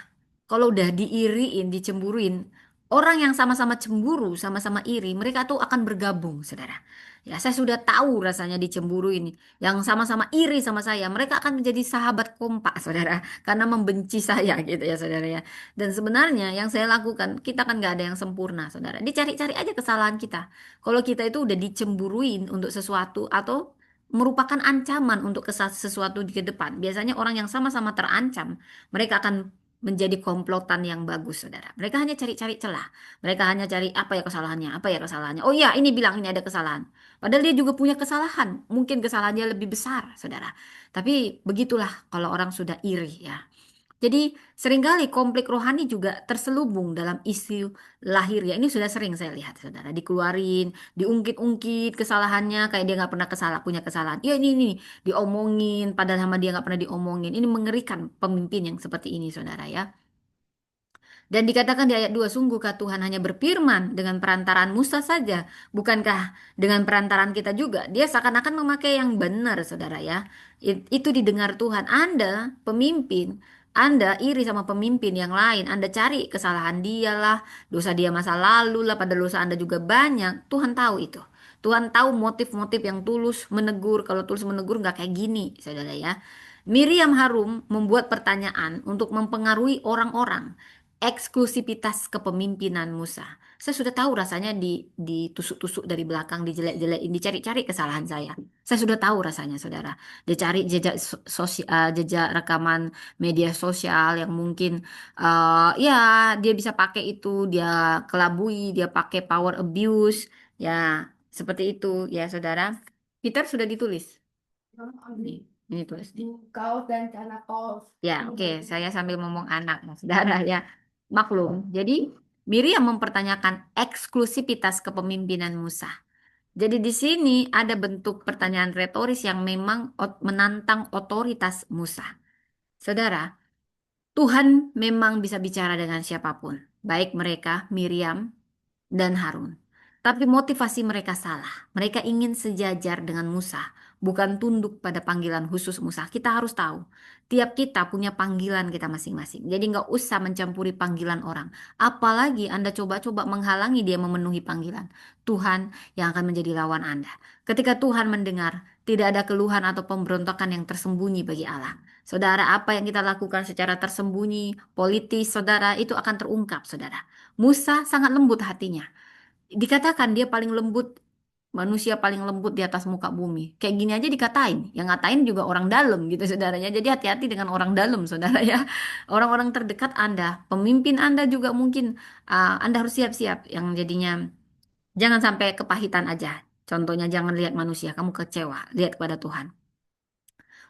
Speaker 1: kalau udah diiriin, dicemburuin, orang yang sama-sama cemburu, sama-sama iri, mereka tuh akan bergabung, saudara. Ya, saya sudah tahu rasanya dicemburuin. Yang sama-sama iri sama saya, mereka akan menjadi sahabat kompak, saudara, karena membenci saya, gitu ya, saudara ya. Dan sebenarnya yang saya lakukan, kita kan nggak ada yang sempurna, saudara. Dicari-cari aja kesalahan kita. Kalau kita itu udah dicemburuin untuk sesuatu atau merupakan ancaman untuk sesuatu di ke depan. Biasanya orang yang sama-sama terancam mereka akan menjadi komplotan yang bagus, saudara. Mereka hanya cari-cari celah. Mereka hanya cari apa ya kesalahannya, apa ya kesalahannya. Oh iya, ini bilang ini ada kesalahan. Padahal dia juga punya kesalahan. Mungkin kesalahannya lebih besar, saudara. Tapi begitulah kalau orang sudah iri ya. Jadi seringkali konflik rohani juga terselubung dalam isu lahir ya. Ini sudah sering saya lihat, saudara. Dikeluarin, diungkit-ungkit kesalahannya kayak dia nggak pernah punya kesalahan. Ya ini diomongin, padahal sama dia nggak pernah diomongin. Ini mengerikan pemimpin yang seperti ini, saudara ya. Dan dikatakan di ayat 2, sungguhkah Tuhan hanya berfirman dengan perantaraan Musa saja? Bukankah dengan perantaraan kita juga? Dia seakan-akan memakai yang benar, saudara ya. Itu didengar Tuhan. Anda, pemimpin, Anda iri sama pemimpin yang lain. Anda cari kesalahan dia lah, dosa dia masa lalu lah, pada dosa Anda juga banyak. Tuhan tahu itu. Tuhan tahu motif-motif yang tulus menegur. Kalau tulus menegur nggak kayak gini, saudara ya. Miriam Harum membuat pertanyaan untuk mempengaruhi orang-orang. eksklusivitas kepemimpinan Musa. Saya sudah tahu rasanya ditusuk-tusuk dari belakang, dijelek-jelekin, dicari-cari kesalahan saya. Saya sudah tahu rasanya, saudara. Dicari jejak rekaman media sosial yang mungkin ya dia bisa pakai itu, dia kelabui, dia pakai power abuse, ya seperti itu ya, saudara. Peter sudah ditulis. Nih, ini tulis. Kaos dan celana kaos. Ya, oke. Saya sambil ngomong anak, nah, saudara ya. Maklum. Jadi, Miriam mempertanyakan eksklusivitas kepemimpinan Musa. Jadi di sini ada bentuk pertanyaan retoris yang memang menantang otoritas Musa. Saudara, Tuhan memang bisa bicara dengan siapapun, baik mereka, Miriam, dan Harun. Tapi motivasi mereka salah. Mereka ingin sejajar dengan Musa, bukan tunduk pada panggilan khusus Musa. Kita harus tahu, tiap kita punya panggilan kita masing-masing. Jadi nggak usah mencampuri panggilan orang. Apalagi Anda coba-coba menghalangi dia memenuhi panggilan. Tuhan yang akan menjadi lawan Anda. Ketika Tuhan mendengar, tidak ada keluhan atau pemberontakan yang tersembunyi bagi Allah. Saudara, apa yang kita lakukan secara tersembunyi, politis, saudara, itu akan terungkap, saudara. Musa sangat lembut hatinya. Dikatakan dia paling lembut, manusia paling lembut di atas muka bumi. Kayak gini aja dikatain. Yang ngatain juga orang dalam gitu saudaranya. Jadi hati-hati dengan orang dalam saudara ya. Orang-orang terdekat Anda, pemimpin Anda juga mungkin Anda harus siap-siap yang jadinya jangan sampai kepahitan aja. Contohnya jangan lihat manusia, kamu kecewa, lihat kepada Tuhan.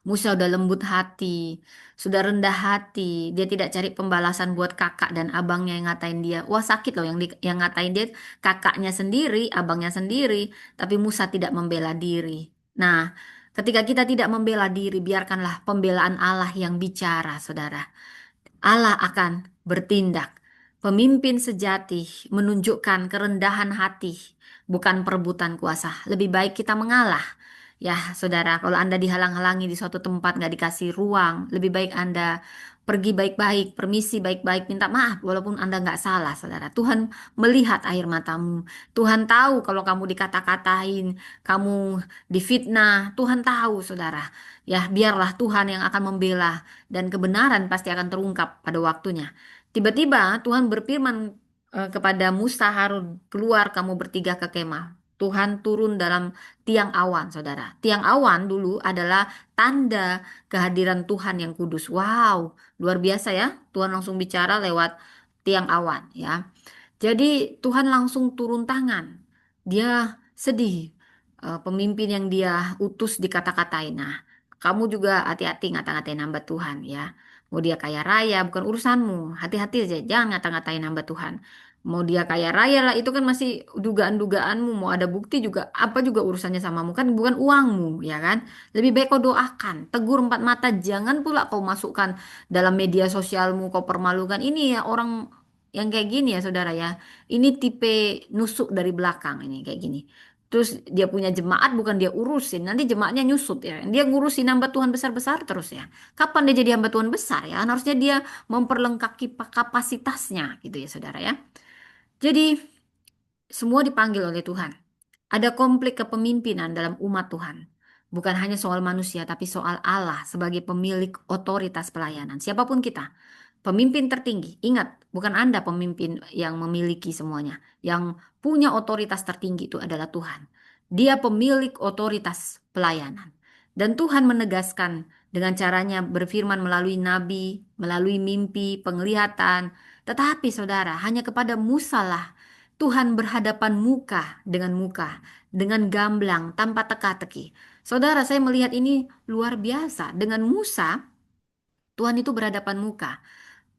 Speaker 1: Musa udah lembut hati, sudah rendah hati. Dia tidak cari pembalasan buat kakak dan abangnya yang ngatain dia. Wah sakit loh yang ngatain dia kakaknya sendiri, abangnya sendiri. Tapi Musa tidak membela diri. Nah, ketika kita tidak membela diri, biarkanlah pembelaan Allah yang bicara, saudara. Allah akan bertindak. Pemimpin sejati menunjukkan kerendahan hati, bukan perebutan kuasa. Lebih baik kita mengalah. Ya, saudara, kalau Anda dihalang-halangi di suatu tempat, nggak dikasih ruang, lebih baik Anda pergi baik-baik, permisi baik-baik, minta maaf walaupun Anda nggak salah, saudara. Tuhan melihat air matamu. Tuhan tahu kalau kamu dikata-katain, kamu difitnah. Tuhan tahu, saudara. Ya, biarlah Tuhan yang akan membela dan kebenaran pasti akan terungkap pada waktunya. Tiba-tiba Tuhan berfirman kepada Musa, Harun, keluar kamu bertiga ke kemah. Tuhan turun dalam tiang awan, saudara. Tiang awan dulu adalah tanda kehadiran Tuhan yang kudus. Wow, luar biasa ya. Tuhan langsung bicara lewat tiang awan, ya. Jadi Tuhan langsung turun tangan. Dia sedih. Pemimpin yang dia utus dikata-katain. Nah, kamu juga hati-hati ngata-ngatain hamba Tuhan ya. Mau dia kaya raya bukan urusanmu. Hati-hati aja, jangan ngata-ngatain hamba Tuhan. Mau dia kaya raya lah, itu kan masih dugaan-dugaanmu. Mau ada bukti juga, apa juga urusannya samamu. Kan bukan uangmu, ya kan? Lebih baik kau doakan. Tegur empat mata, jangan pula kau masukkan dalam media sosialmu, kau permalukan. Ini ya orang yang kayak gini ya saudara ya. Ini tipe nusuk dari belakang ini, kayak gini. Terus dia punya jemaat bukan dia urusin. Nanti jemaatnya nyusut ya. Dia ngurusin hamba Tuhan besar-besar terus ya. Kapan dia jadi hamba Tuhan besar ya? Harusnya dia memperlengkapi kapasitasnya gitu ya saudara ya. Jadi semua dipanggil oleh Tuhan. Ada konflik kepemimpinan dalam umat Tuhan. Bukan hanya soal manusia, tapi soal Allah sebagai pemilik otoritas pelayanan. Siapapun kita, pemimpin tertinggi. Ingat, bukan Anda pemimpin yang memiliki semuanya. Yang punya otoritas tertinggi itu adalah Tuhan. Dia pemilik otoritas pelayanan. Dan Tuhan menegaskan dengan caranya berfirman melalui nabi, melalui mimpi, penglihatan. Tetapi saudara, hanya kepada Musa lah Tuhan berhadapan muka, dengan gamblang, tanpa teka-teki. Saudara, saya melihat ini luar biasa. Dengan Musa, Tuhan itu berhadapan muka.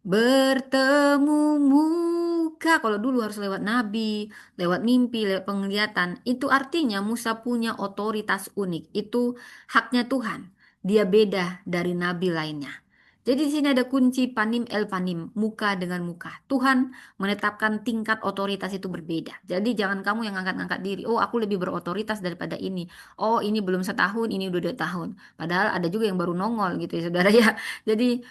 Speaker 1: Bertemu muka, kalau dulu harus lewat nabi, lewat mimpi, lewat penglihatan. Itu artinya Musa punya otoritas unik. Itu haknya Tuhan. Dia beda dari nabi lainnya. Jadi di sini ada kunci panim el panim, muka dengan muka. Tuhan menetapkan tingkat otoritas itu berbeda. Jadi jangan kamu yang angkat-angkat diri. Oh, aku lebih berotoritas daripada ini. Oh, ini belum setahun, ini udah 2 tahun. Padahal ada juga yang baru nongol gitu ya, saudara ya. Jadi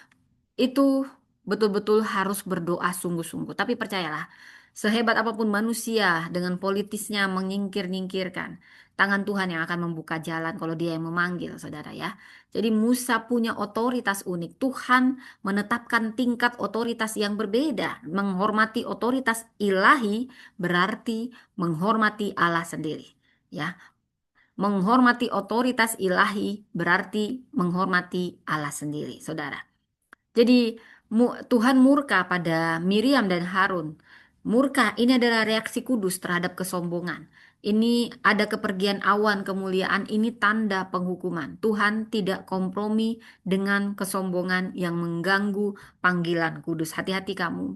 Speaker 1: itu betul-betul harus berdoa sungguh-sungguh. Tapi percayalah, sehebat apapun manusia dengan politisnya menyingkir-nyingkirkan, tangan Tuhan yang akan membuka jalan kalau dia yang memanggil, saudara ya. Jadi Musa punya otoritas unik. Tuhan menetapkan tingkat otoritas yang berbeda. Menghormati otoritas ilahi berarti menghormati Allah sendiri. Ya, menghormati otoritas ilahi berarti menghormati Allah sendiri, saudara. Jadi Tuhan murka pada Miriam dan Harun. Murka ini adalah reaksi kudus terhadap kesombongan. Ini ada kepergian awan kemuliaan, ini tanda penghukuman. Tuhan tidak kompromi dengan kesombongan yang mengganggu panggilan kudus. Hati-hati kamu.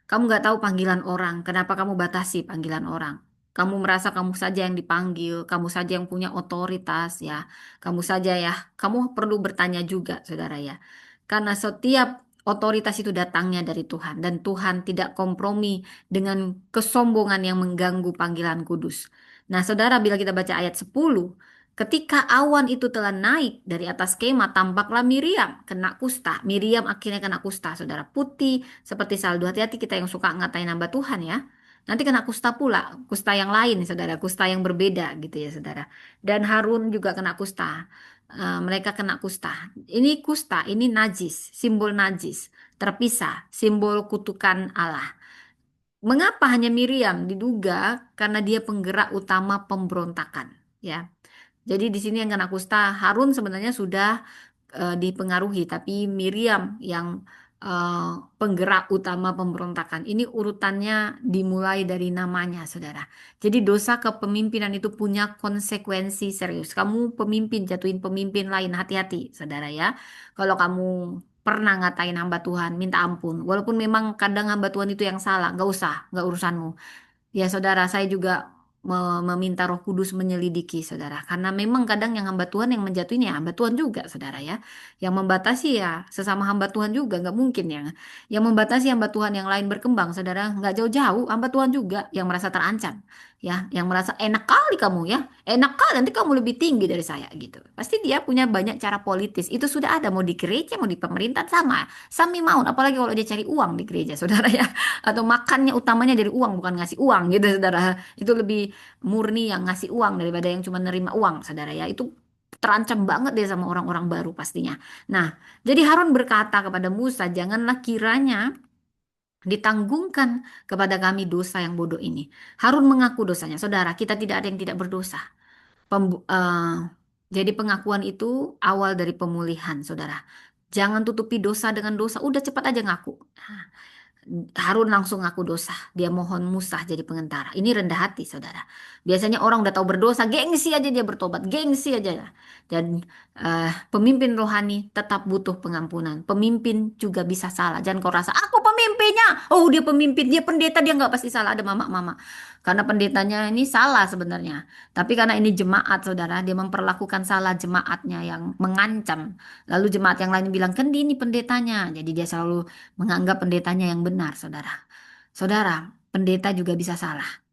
Speaker 1: Kamu nggak tahu panggilan orang. Kenapa kamu batasi panggilan orang? Kamu merasa kamu saja yang dipanggil, kamu saja yang punya otoritas ya. Kamu saja ya. Kamu perlu bertanya juga, saudara ya. Karena setiap otoritas itu datangnya dari Tuhan dan Tuhan tidak kompromi dengan kesombongan yang mengganggu panggilan kudus. Nah, saudara, bila kita baca ayat 10, ketika awan itu telah naik dari atas kemah, tampaklah Miriam kena kusta. Miriam akhirnya kena kusta, saudara, putih seperti salju. Hati-hati kita yang suka ngatain hamba Tuhan ya. Nanti kena kusta pula, kusta yang lain, saudara, kusta yang berbeda gitu ya, saudara. Dan Harun juga kena kusta. Mereka kena kusta. Ini kusta, ini najis, simbol najis, terpisah, simbol kutukan Allah. Mengapa hanya Miriam? Diduga karena dia penggerak utama pemberontakan, ya. Jadi di sini yang kena kusta Harun sebenarnya sudah dipengaruhi, tapi Miriam yang penggerak utama pemberontakan. Ini urutannya dimulai dari namanya, saudara. Jadi dosa kepemimpinan itu punya konsekuensi serius. Kamu pemimpin, jatuhin pemimpin lain, hati-hati, saudara ya. Kalau kamu pernah ngatain hamba Tuhan, minta ampun. Walaupun memang kadang hamba Tuhan itu yang salah, nggak usah, nggak urusanmu. Ya saudara, saya juga meminta Roh Kudus menyelidiki saudara. Karena memang kadang yang hamba Tuhan yang menjatuhin ya hamba Tuhan juga saudara ya. Yang membatasi ya sesama hamba Tuhan juga nggak mungkin ya. Yang membatasi hamba Tuhan yang lain berkembang saudara nggak jauh-jauh hamba Tuhan juga yang merasa terancam. Ya, yang merasa enak kali kamu ya, enak kali nanti kamu lebih tinggi dari saya gitu. Pasti dia punya banyak cara politis. Itu sudah ada mau di gereja mau di pemerintahan sama, sami maun. Apalagi kalau dia cari uang di gereja, saudara ya atau makannya utamanya dari uang bukan ngasih uang gitu saudara itu lebih murni yang ngasih uang daripada yang cuma nerima uang saudara ya itu terancam banget deh sama orang-orang baru pastinya. Nah, jadi Harun berkata kepada Musa, janganlah kiranya ditanggungkan kepada kami dosa yang bodoh ini. Harun mengaku dosanya. Saudara, kita tidak ada yang tidak berdosa. Jadi pengakuan itu awal dari pemulihan, saudara. Jangan tutupi dosa dengan dosa. Udah cepat aja ngaku. Harun langsung ngaku dosa. Dia mohon Musa jadi pengantara. Ini rendah hati, saudara. Biasanya orang udah tahu berdosa, gengsi aja dia bertobat, gengsi aja. Dan pemimpin rohani tetap butuh pengampunan. Pemimpin juga bisa salah. Jangan kau rasa aku pemimpinnya. Oh dia pemimpin, dia pendeta, dia nggak pasti salah. Ada mama-mama. Karena pendetanya ini salah sebenarnya. Tapi karena ini jemaat, saudara, dia memperlakukan salah jemaatnya yang mengancam. Lalu jemaat yang lain bilang kan dia ini pendetanya. Jadi dia selalu menganggap pendetanya yang benar, saudara. Saudara, pendeta juga bisa salah.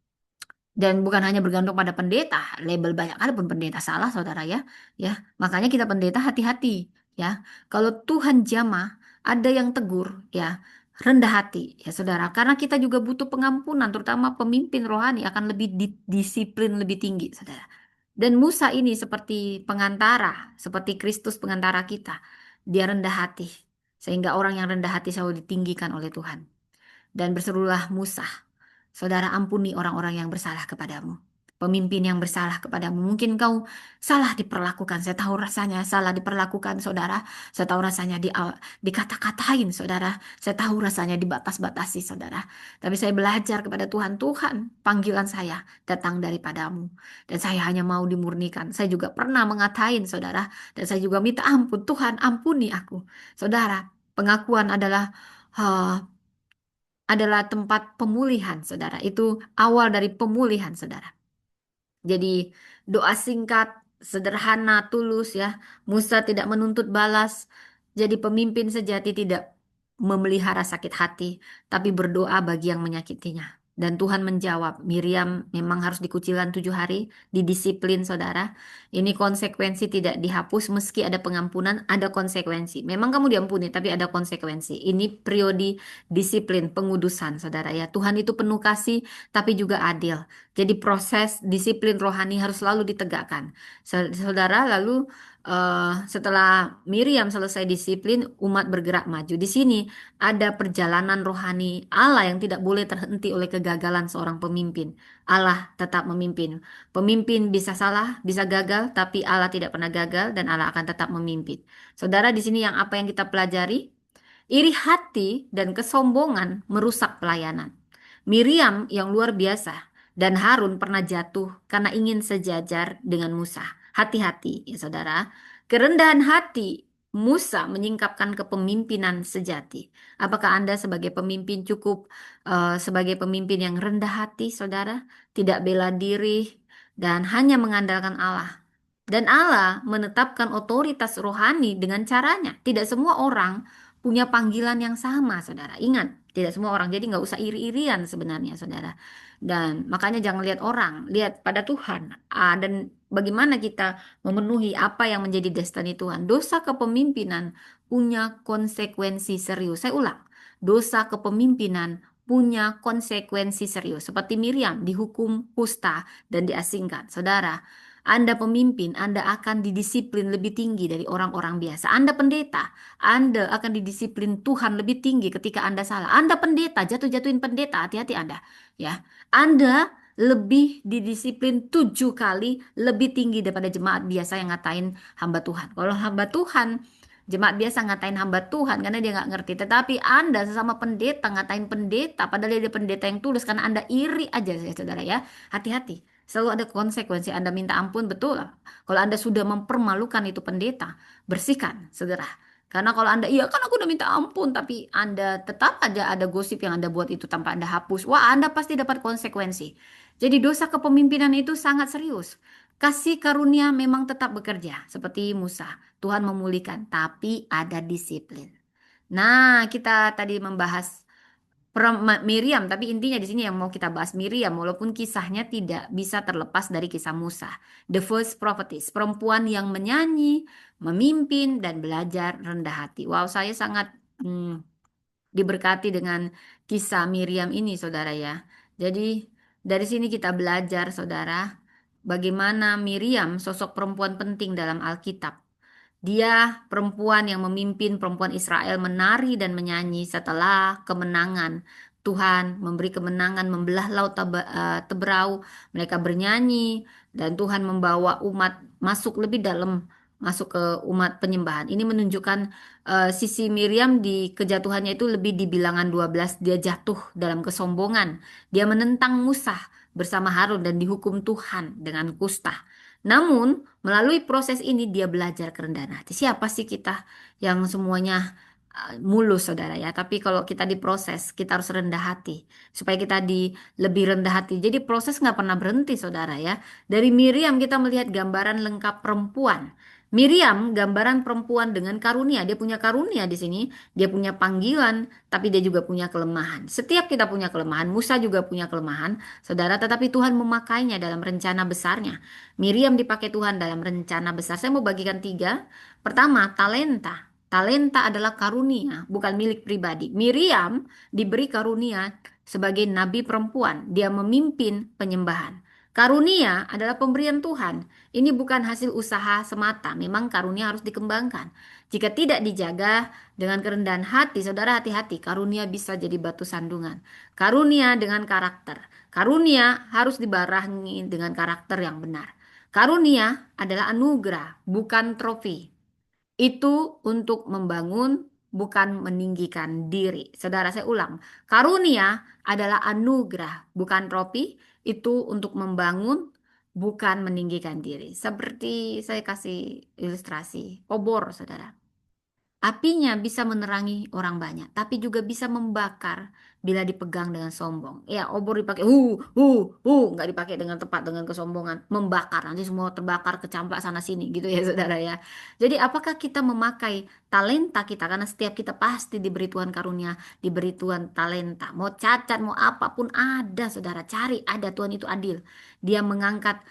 Speaker 1: Dan bukan hanya bergantung pada pendeta, label banyak ada pun pendeta salah, saudara ya. Ya, makanya kita pendeta hati-hati, ya. Kalau Tuhan jamah, ada yang tegur, ya. Rendah hati, ya saudara. Karena kita juga butuh pengampunan, terutama pemimpin rohani akan lebih disiplin lebih tinggi, saudara. Dan Musa ini seperti pengantara, seperti Kristus pengantara kita. Dia rendah hati, sehingga orang yang rendah hati selalu ditinggikan oleh Tuhan. Dan berserulah Musa, saudara ampuni orang-orang yang bersalah kepadamu. Pemimpin yang bersalah kepadamu. Mungkin kau salah diperlakukan. Saya tahu rasanya salah diperlakukan, saudara. Saya tahu rasanya dikata-katain, saudara. Saya tahu rasanya dibatas-batasi, saudara. Tapi saya belajar kepada Tuhan. Tuhan, panggilan saya datang daripadamu. Dan saya hanya mau dimurnikan. Saya juga pernah mengatain, saudara. Dan saya juga minta ampun. Tuhan, ampuni aku. Saudara, pengakuan adalah tempat pemulihan, saudara. Itu awal dari pemulihan, saudara. Jadi doa singkat, sederhana, tulus ya. Musa tidak menuntut balas. Jadi pemimpin sejati tidak memelihara sakit hati, tapi berdoa bagi yang menyakitinya. Dan Tuhan menjawab, Miriam memang harus dikucilkan 7 hari, didisiplin saudara. Ini konsekuensi tidak dihapus meski ada pengampunan, ada konsekuensi. Memang kamu diampuni, tapi ada konsekuensi. Ini periode disiplin, pengudusan saudara ya. Tuhan itu penuh kasih, tapi juga adil. Jadi proses disiplin rohani harus selalu ditegakkan. Saudara, lalu setelah Miriam selesai disiplin, umat bergerak maju. Di sini ada perjalanan rohani Allah yang tidak boleh terhenti oleh kegagalan seorang pemimpin. Allah tetap memimpin. Pemimpin bisa salah, bisa gagal, tapi Allah tidak pernah gagal dan Allah akan tetap memimpin. Saudara, di sini yang apa yang kita pelajari? Iri hati dan kesombongan merusak pelayanan. Miriam yang luar biasa dan Harun pernah jatuh karena ingin sejajar dengan Musa. Hati-hati ya saudara. Kerendahan hati Musa menyingkapkan kepemimpinan sejati. Apakah Anda sebagai pemimpin cukup sebagai pemimpin yang rendah hati, saudara? Tidak bela diri dan hanya mengandalkan Allah. Dan Allah menetapkan otoritas rohani dengan caranya. Tidak semua orang punya panggilan yang sama, saudara. Ingat, tidak semua orang. Jadi nggak usah iri-irian sebenarnya, saudara. Dan makanya jangan lihat orang, lihat pada Tuhan. Dan bagaimana kita memenuhi apa yang menjadi destiny Tuhan. Dosa kepemimpinan punya konsekuensi serius. Saya ulang, dosa kepemimpinan punya konsekuensi serius. Seperti Miriam dihukum kusta dan diasingkan. Saudara, Anda pemimpin, Anda akan didisiplin lebih tinggi dari orang-orang biasa. Anda pendeta, Anda akan didisiplin Tuhan lebih tinggi ketika Anda salah. Anda pendeta, jatuh-jatuhin pendeta, hati-hati Anda. Ya, Anda lebih didisiplin 7 kali lebih tinggi daripada jemaat biasa yang ngatain hamba Tuhan. Kalau hamba Tuhan, jemaat biasa ngatain hamba Tuhan karena dia nggak ngerti. Tetapi Anda sesama pendeta ngatain pendeta, padahal dia pendeta yang tulus karena Anda iri aja ya saudara ya. Hati-hati. Selalu ada konsekuensi. Anda minta ampun, betul. Kalau Anda sudah mempermalukan itu pendeta, bersihkan segera. Karena kalau Anda, iya kan aku udah minta ampun, tapi Anda tetap aja ada gosip yang Anda buat itu tanpa Anda hapus. Wah, Anda pasti dapat konsekuensi. Jadi dosa kepemimpinan itu sangat serius. Kasih karunia memang tetap bekerja, seperti Musa. Tuhan memulihkan, tapi ada disiplin. Nah, kita tadi membahas Miriam, tapi intinya di sini yang mau kita bahas Miriam, walaupun kisahnya tidak bisa terlepas dari kisah Musa. The first prophetess, perempuan yang menyanyi, memimpin, dan belajar rendah hati. Wow, saya sangat diberkati dengan kisah Miriam ini, saudara ya. Jadi dari sini kita belajar, saudara, bagaimana Miriam sosok perempuan penting dalam Alkitab. Dia perempuan yang memimpin perempuan Israel menari dan menyanyi setelah kemenangan. Tuhan memberi kemenangan, membelah laut Teberau. Mereka bernyanyi dan Tuhan membawa umat masuk lebih dalam, masuk ke umat penyembahan. Ini menunjukkan sisi Miriam di kejatuhannya itu lebih di bilangan 12. Dia jatuh dalam kesombongan. Dia menentang Musa bersama Harun dan dihukum Tuhan dengan kusta. Namun, melalui proses ini dia belajar kerendahan hati. Siapa sih kita yang semuanya mulus, saudara ya? Tapi kalau kita diproses, kita harus rendah hati. Supaya kita di lebih rendah hati. Jadi proses nggak pernah berhenti, saudara ya. Dari Miriam kita melihat gambaran lengkap perempuan. Miriam gambaran perempuan dengan karunia. Dia punya karunia di sini. Dia punya panggilan, tapi dia juga punya kelemahan. Setiap kita punya kelemahan. Musa juga punya kelemahan, saudara. Tetapi Tuhan memakainya dalam rencana besarnya. Miriam dipakai Tuhan dalam rencana besar. Saya mau bagikan 3. Pertama, talenta. Talenta adalah karunia, bukan milik pribadi. Miriam diberi karunia sebagai nabi perempuan. Dia memimpin penyembahan. Karunia adalah pemberian Tuhan. Ini bukan hasil usaha semata. Memang karunia harus dikembangkan. Jika tidak dijaga dengan kerendahan hati, saudara hati-hati. Karunia bisa jadi batu sandungan. Karunia dengan karakter. Karunia harus dibarengi dengan karakter yang benar. Karunia adalah anugerah, bukan trofi. Itu untuk membangun, bukan meninggikan diri. Saudara, saya ulang. Karunia adalah anugerah, bukan trofi. Itu untuk membangun, bukan meninggikan diri. Seperti saya kasih ilustrasi obor, saudara. Apinya bisa menerangi orang banyak, tapi juga bisa membakar bila dipegang dengan sombong. Ya, obor dipakai, nggak dipakai dengan tepat dengan kesombongan, membakar nanti semua terbakar, kecamplak sana sini gitu ya, saudara ya. Jadi, apakah kita memakai talenta kita? Karena setiap kita pasti diberi Tuhan karunia, diberi Tuhan talenta. Mau cacat, mau apapun ada, saudara. Cari, ada Tuhan itu adil. Dia mengangkat.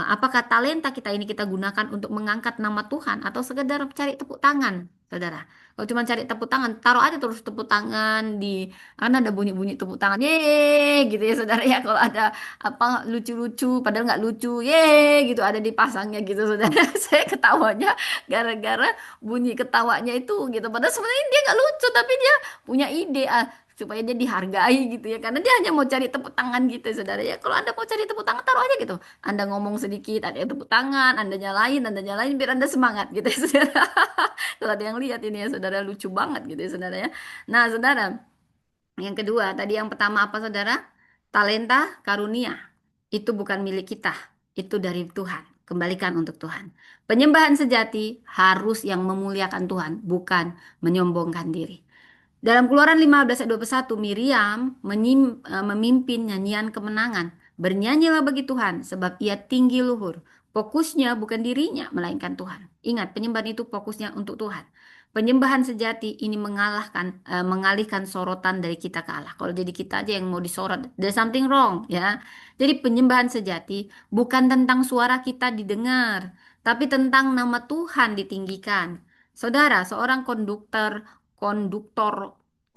Speaker 1: Apakah talenta kita ini kita gunakan untuk mengangkat nama Tuhan atau sekedar cari tepuk tangan, saudara? Kalau cuma cari tepuk tangan, taruh aja terus tepuk tangan di, karena ada bunyi-bunyi tepuk tangan, ye gitu ya, saudara ya. Kalau ada apa lucu-lucu, padahal nggak lucu, ye gitu ada dipasangnya gitu, saudara. Saya ketawanya gara-gara bunyi ketawanya itu gitu. Padahal sebenarnya dia nggak lucu, tapi dia punya ide. Supaya dia dihargai gitu ya, karena dia hanya mau cari tepuk tangan gitu saudara ya. Kalau anda mau cari tepuk tangan taruh aja gitu, anda ngomong sedikit ada yang tepuk tangan, anda nyalain biar anda semangat gitu ya saudara. Kalau ada yang lihat ini ya saudara, lucu banget gitu ya saudara ya. Nah saudara, yang kedua tadi, yang pertama apa saudara? Talenta karunia itu bukan milik kita, itu dari Tuhan, kembalikan untuk Tuhan. Penyembahan sejati harus yang memuliakan Tuhan, bukan menyombongkan diri. Dalam Keluaran 15 ayat 21, Miriam memimpin nyanyian kemenangan. Bernyanyilah bagi Tuhan, sebab ia tinggi luhur. Fokusnya bukan dirinya, melainkan Tuhan. Ingat, penyembahan itu fokusnya untuk Tuhan. Penyembahan sejati ini mengalihkan sorotan dari kita ke Allah. Kalau jadi kita aja yang mau disorot, there's something wrong ya. Jadi penyembahan sejati bukan tentang suara kita didengar, tapi tentang nama Tuhan ditinggikan. Saudara, seorang konduktor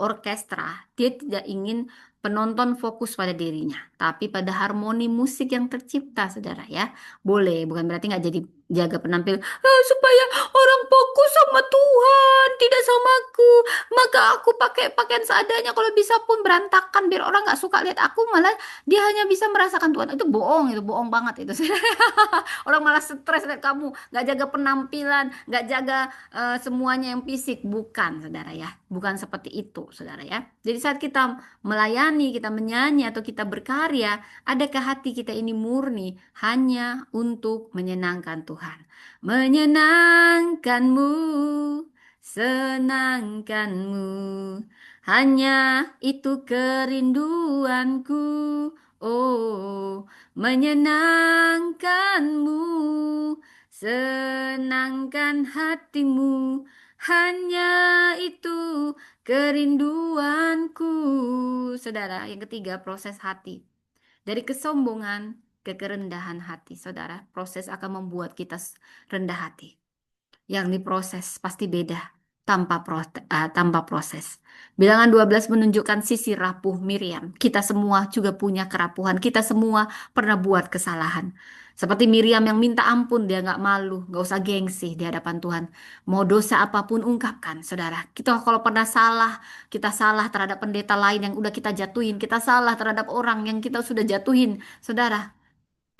Speaker 1: orkestra, dia tidak ingin penonton fokus pada dirinya, tapi pada harmoni musik yang tercipta, saudara ya. Boleh, bukan berarti nggak jadi jaga penampil. Supaya orang fokus sama Tuhan, tidak sama aku. Maka aku pakai pakaian seadanya, kalau bisa pun berantakan, biar orang nggak suka lihat aku, malah dia hanya bisa merasakan Tuhan. Itu bohong banget itu. Orang malah stres lihat kamu, nggak jaga penampilan, nggak jaga semuanya yang fisik. Bukan, saudara ya. Bukan seperti itu, saudara ya. Jadi saat kita melayani, kita menyanyi, atau kita berkarya, adakah hati kita ini murni hanya untuk menyenangkan Tuhan? Menyenangkanmu, senangkanmu, hanya itu kerinduanku. Oh, menyenangkanmu, senangkan hatimu, hanya itu kerinduanku. Saudara, yang ketiga, proses hati. Dari kesombongan ke kerendahan hati, saudara. Proses akan membuat kita rendah hati. Yang diproses pasti beda tanpa proses. Bilangan 12 menunjukkan sisi rapuh Miriam. Kita semua juga punya kerapuhan. Kita semua pernah buat kesalahan. Seperti Miriam yang minta ampun, dia nggak malu, nggak usah gengsi di hadapan Tuhan. Mau dosa apapun ungkapkan, saudara. Kita kalau pernah salah, kita salah terhadap pendeta lain yang udah kita jatuhin, kita salah terhadap orang yang kita sudah jatuhin, saudara.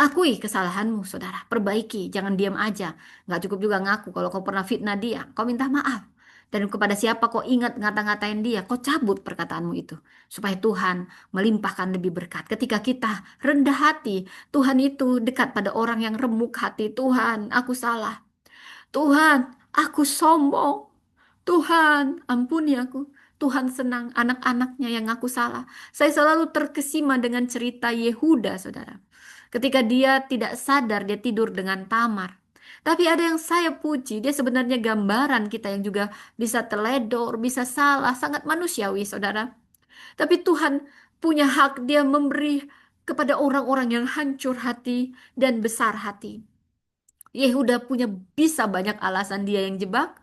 Speaker 1: Akui kesalahanmu, saudara. Perbaiki, jangan diam aja. Nggak cukup juga ngaku. Kalau kau pernah fitnah dia, kau minta maaf. Dan kepada siapa kau ingat ngata-ngatain dia, kau cabut perkataanmu itu. Supaya Tuhan melimpahkan lebih berkat. Ketika kita rendah hati, Tuhan itu dekat pada orang yang remuk hati. Tuhan, aku salah. Tuhan, aku sombong. Tuhan, ampuni aku. Tuhan senang anak-anaknya yang aku salah. Saya selalu terkesima dengan cerita Yehuda, saudara. Ketika dia tidak sadar, dia tidur dengan Tamar. Tapi ada yang saya puji, dia sebenarnya gambaran kita yang juga bisa teledor, bisa salah, sangat manusiawi, saudara. Tapi Tuhan punya hak, dia memberi kepada orang-orang yang hancur hati dan besar hati. Yehuda punya bisa banyak alasan dia yang jebak.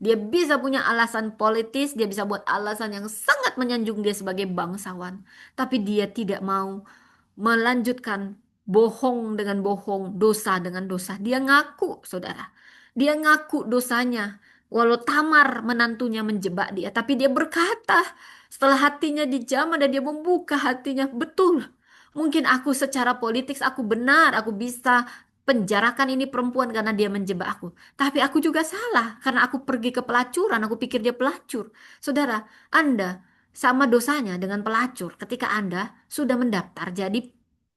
Speaker 1: Dia bisa punya alasan politis, dia bisa buat alasan yang sangat menyanjung dia sebagai bangsawan. Tapi dia tidak mau melanjutkan bohong dengan bohong, dosa dengan dosa. Dia ngaku, saudara. Dia ngaku dosanya. Walau Tamar menantunya menjebak dia, tapi dia berkata setelah hatinya dijamah dan dia membuka hatinya, betul. Mungkin aku secara politik aku benar, aku bisa penjarakan ini perempuan karena dia menjebak aku. Tapi aku juga salah karena aku pergi ke pelacuran, aku pikir dia pelacur. Saudara, Anda sama dosanya dengan pelacur ketika Anda sudah mendaftar jadi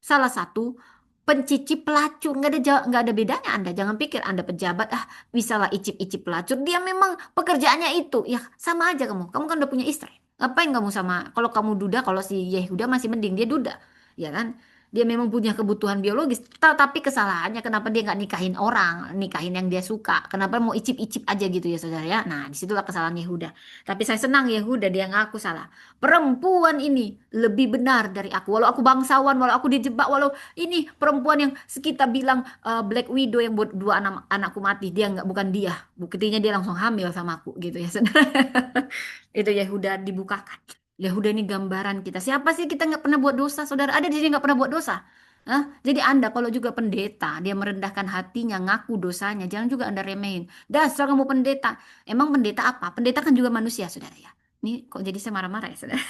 Speaker 1: salah satu pencicip pelacur, nggak ada bedanya Anda. Jangan pikir Anda pejabat, bisalah icip-icip pelacur. Dia memang pekerjaannya itu. Ya sama aja kamu. Kamu kan udah punya istri. Ngapain kamu sama, kalau kamu duda, kalau si Yehuda masih mending, dia duda. Ya kan? Dia memang punya kebutuhan biologis. Tapi kesalahannya kenapa dia nggak nikahin orang, nikahin yang dia suka. Kenapa mau icip-icip aja gitu ya saudara ya. Nah disitulah kesalahan Yehuda. Tapi saya senang Yehuda, dia ngaku salah. Perempuan ini lebih benar dari aku. Walau aku bangsawan, walau aku dijebak, walau ini perempuan yang kita bilang Black Widow yang buat dua anakku mati, dia nggak, bukan dia. Buktinya dia langsung hamil sama aku gitu ya saudara. Itu Yehuda dibukakan. Yehuda ini gambaran kita. Siapa sih kita nggak pernah buat dosa, saudara? Ada di sini nggak pernah buat dosa? Hah? Jadi Anda kalau juga pendeta, dia merendahkan hatinya, ngaku dosanya, jangan juga Anda remehin. Dasar kamu pendeta. Emang pendeta apa? Pendeta kan juga manusia, saudara ya. Ini kok jadi saya marah-marah ya, saudara?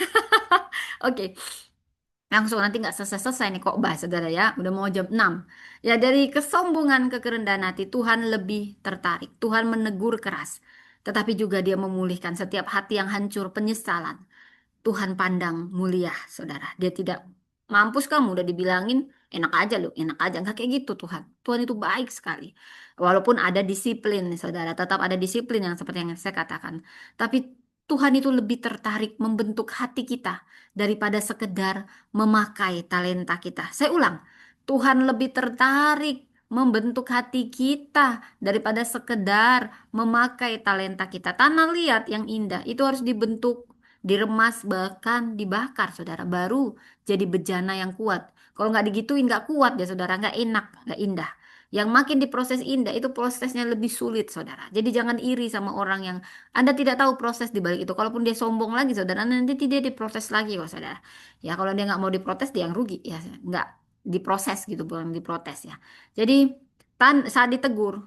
Speaker 1: Oke. Langsung nanti nggak selesai-selesai nih kok bahas saudara ya. Udah mau jam 6. Ya dari kesombongan ke kerendahan hati Tuhan lebih tertarik. Tuhan menegur keras. Tetapi juga dia memulihkan setiap hati yang hancur penyesalan. Tuhan pandang mulia saudara. Dia tidak, mampus kamu udah dibilangin enak aja loh, enak aja. Nggak kayak gitu Tuhan. Tuhan itu baik sekali. Walaupun ada disiplin nih, saudara. Tetap ada disiplin yang seperti yang saya katakan. Tapi Tuhan itu lebih tertarik membentuk hati kita daripada sekedar memakai talenta kita. Saya ulang, Tuhan lebih tertarik membentuk hati kita daripada sekedar memakai talenta kita. Tanah liat yang indah itu harus dibentuk, diremas, bahkan dibakar, saudara. Baru jadi bejana yang kuat. Kalau nggak digituin nggak kuat ya, saudara. Nggak enak, nggak indah. Yang makin diproses indah itu prosesnya lebih sulit, saudara. Jadi jangan iri sama orang yang Anda tidak tahu proses di balik itu. Kalaupun dia sombong lagi, saudara, nanti dia diproses lagi kok, saudara. Ya kalau dia nggak mau diprotes, dia yang rugi. Ya nggak diproses gitu, bukan diprotes ya. Jadi saat ditegur,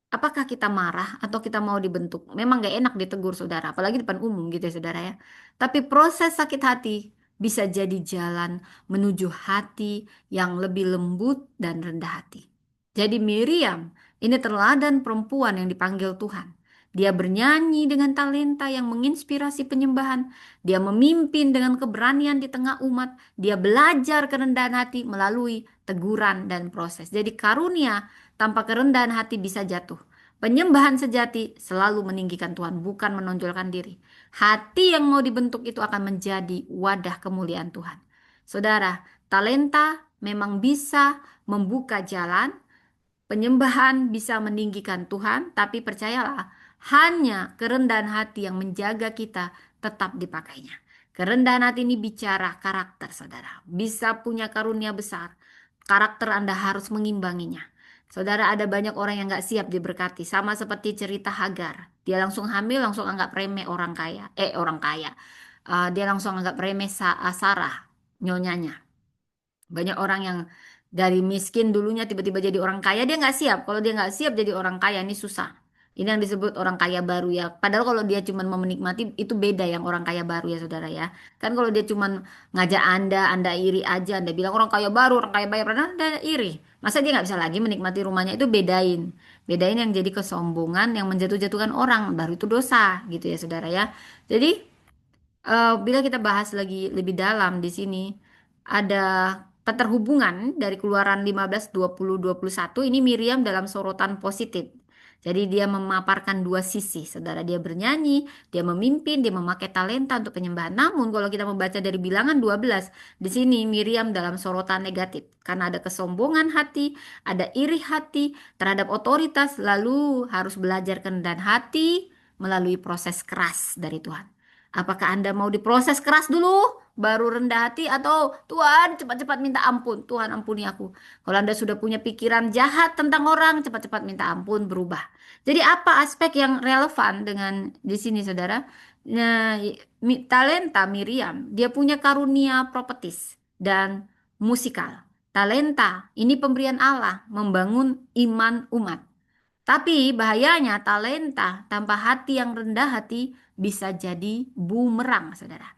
Speaker 1: apakah kita marah atau kita mau dibentuk? Memang gak enak ditegur saudara, apalagi depan umum gitu ya saudara ya. Tapi proses sakit hati bisa jadi jalan menuju hati yang lebih lembut dan rendah hati. Jadi Miriam ini teladan perempuan yang dipanggil Tuhan. Dia bernyanyi dengan talenta yang menginspirasi penyembahan. Dia memimpin dengan keberanian di tengah umat. Dia belajar kerendahan hati melalui teguran dan proses. Jadi karunia tanpa kerendahan hati bisa jatuh. Penyembahan sejati selalu meninggikan Tuhan, bukan menonjolkan diri. Hati yang mau dibentuk itu akan menjadi wadah kemuliaan Tuhan. Saudara, talenta memang bisa membuka jalan, penyembahan bisa meninggikan Tuhan, tapi percayalah, hanya kerendahan hati yang menjaga kita tetap dipakainya. Kerendahan hati ini bicara karakter, saudara. Bisa punya karunia besar. Karakter Anda harus mengimbanginya. Saudara, ada banyak orang yang gak siap diberkati. Sama seperti cerita Hagar. Dia langsung hamil, langsung anggap remeh orang kaya. Orang kaya. Dia langsung anggap remeh Sarah, nyonyanya. Banyak orang yang dari miskin dulunya tiba-tiba jadi orang kaya, dia nggak siap. Kalau dia nggak siap jadi orang kaya, ini susah. Ini yang disebut orang kaya baru ya. Padahal kalau dia cuma mau menikmati, itu beda yang orang kaya baru ya saudara ya. Kan kalau dia cuma ngajak Anda iri aja, Anda bilang orang kaya baru, orang kaya baru, padahal Anda iri. Masa dia nggak bisa lagi menikmati rumahnya, itu bedain. Bedain yang jadi kesombongan, yang menjatuh-jatuhkan orang, baru itu dosa gitu ya saudara ya. Jadi bila kita bahas lagi lebih dalam di sini, ada keterhubungan dari Keluaran 15, 20, 21. Ini Miriam dalam sorotan positif. Jadi dia memaparkan dua sisi, saudara. Dia bernyanyi, dia memimpin, dia memakai talenta untuk penyembahan. Namun kalau kita membaca dari bilangan 12, di sini Miriam dalam sorotan negatif. Karena ada kesombongan hati, ada iri hati terhadap otoritas, lalu harus belajar kerendahan hati melalui proses keras dari Tuhan. Apakah Anda mau diproses keras dulu, baru rendah hati, atau Tuhan cepat-cepat minta ampun, Tuhan ampuni aku. Kalau Anda sudah punya pikiran jahat tentang orang, cepat-cepat minta ampun, berubah. Jadi apa aspek yang relevan dengan di sini, saudara? Nah, talenta Miriam, dia punya karunia profetis dan musikal. Talenta, ini pemberian Allah, membangun iman umat. Tapi bahayanya talenta tanpa hati yang rendah hati bisa jadi bumerang, saudara.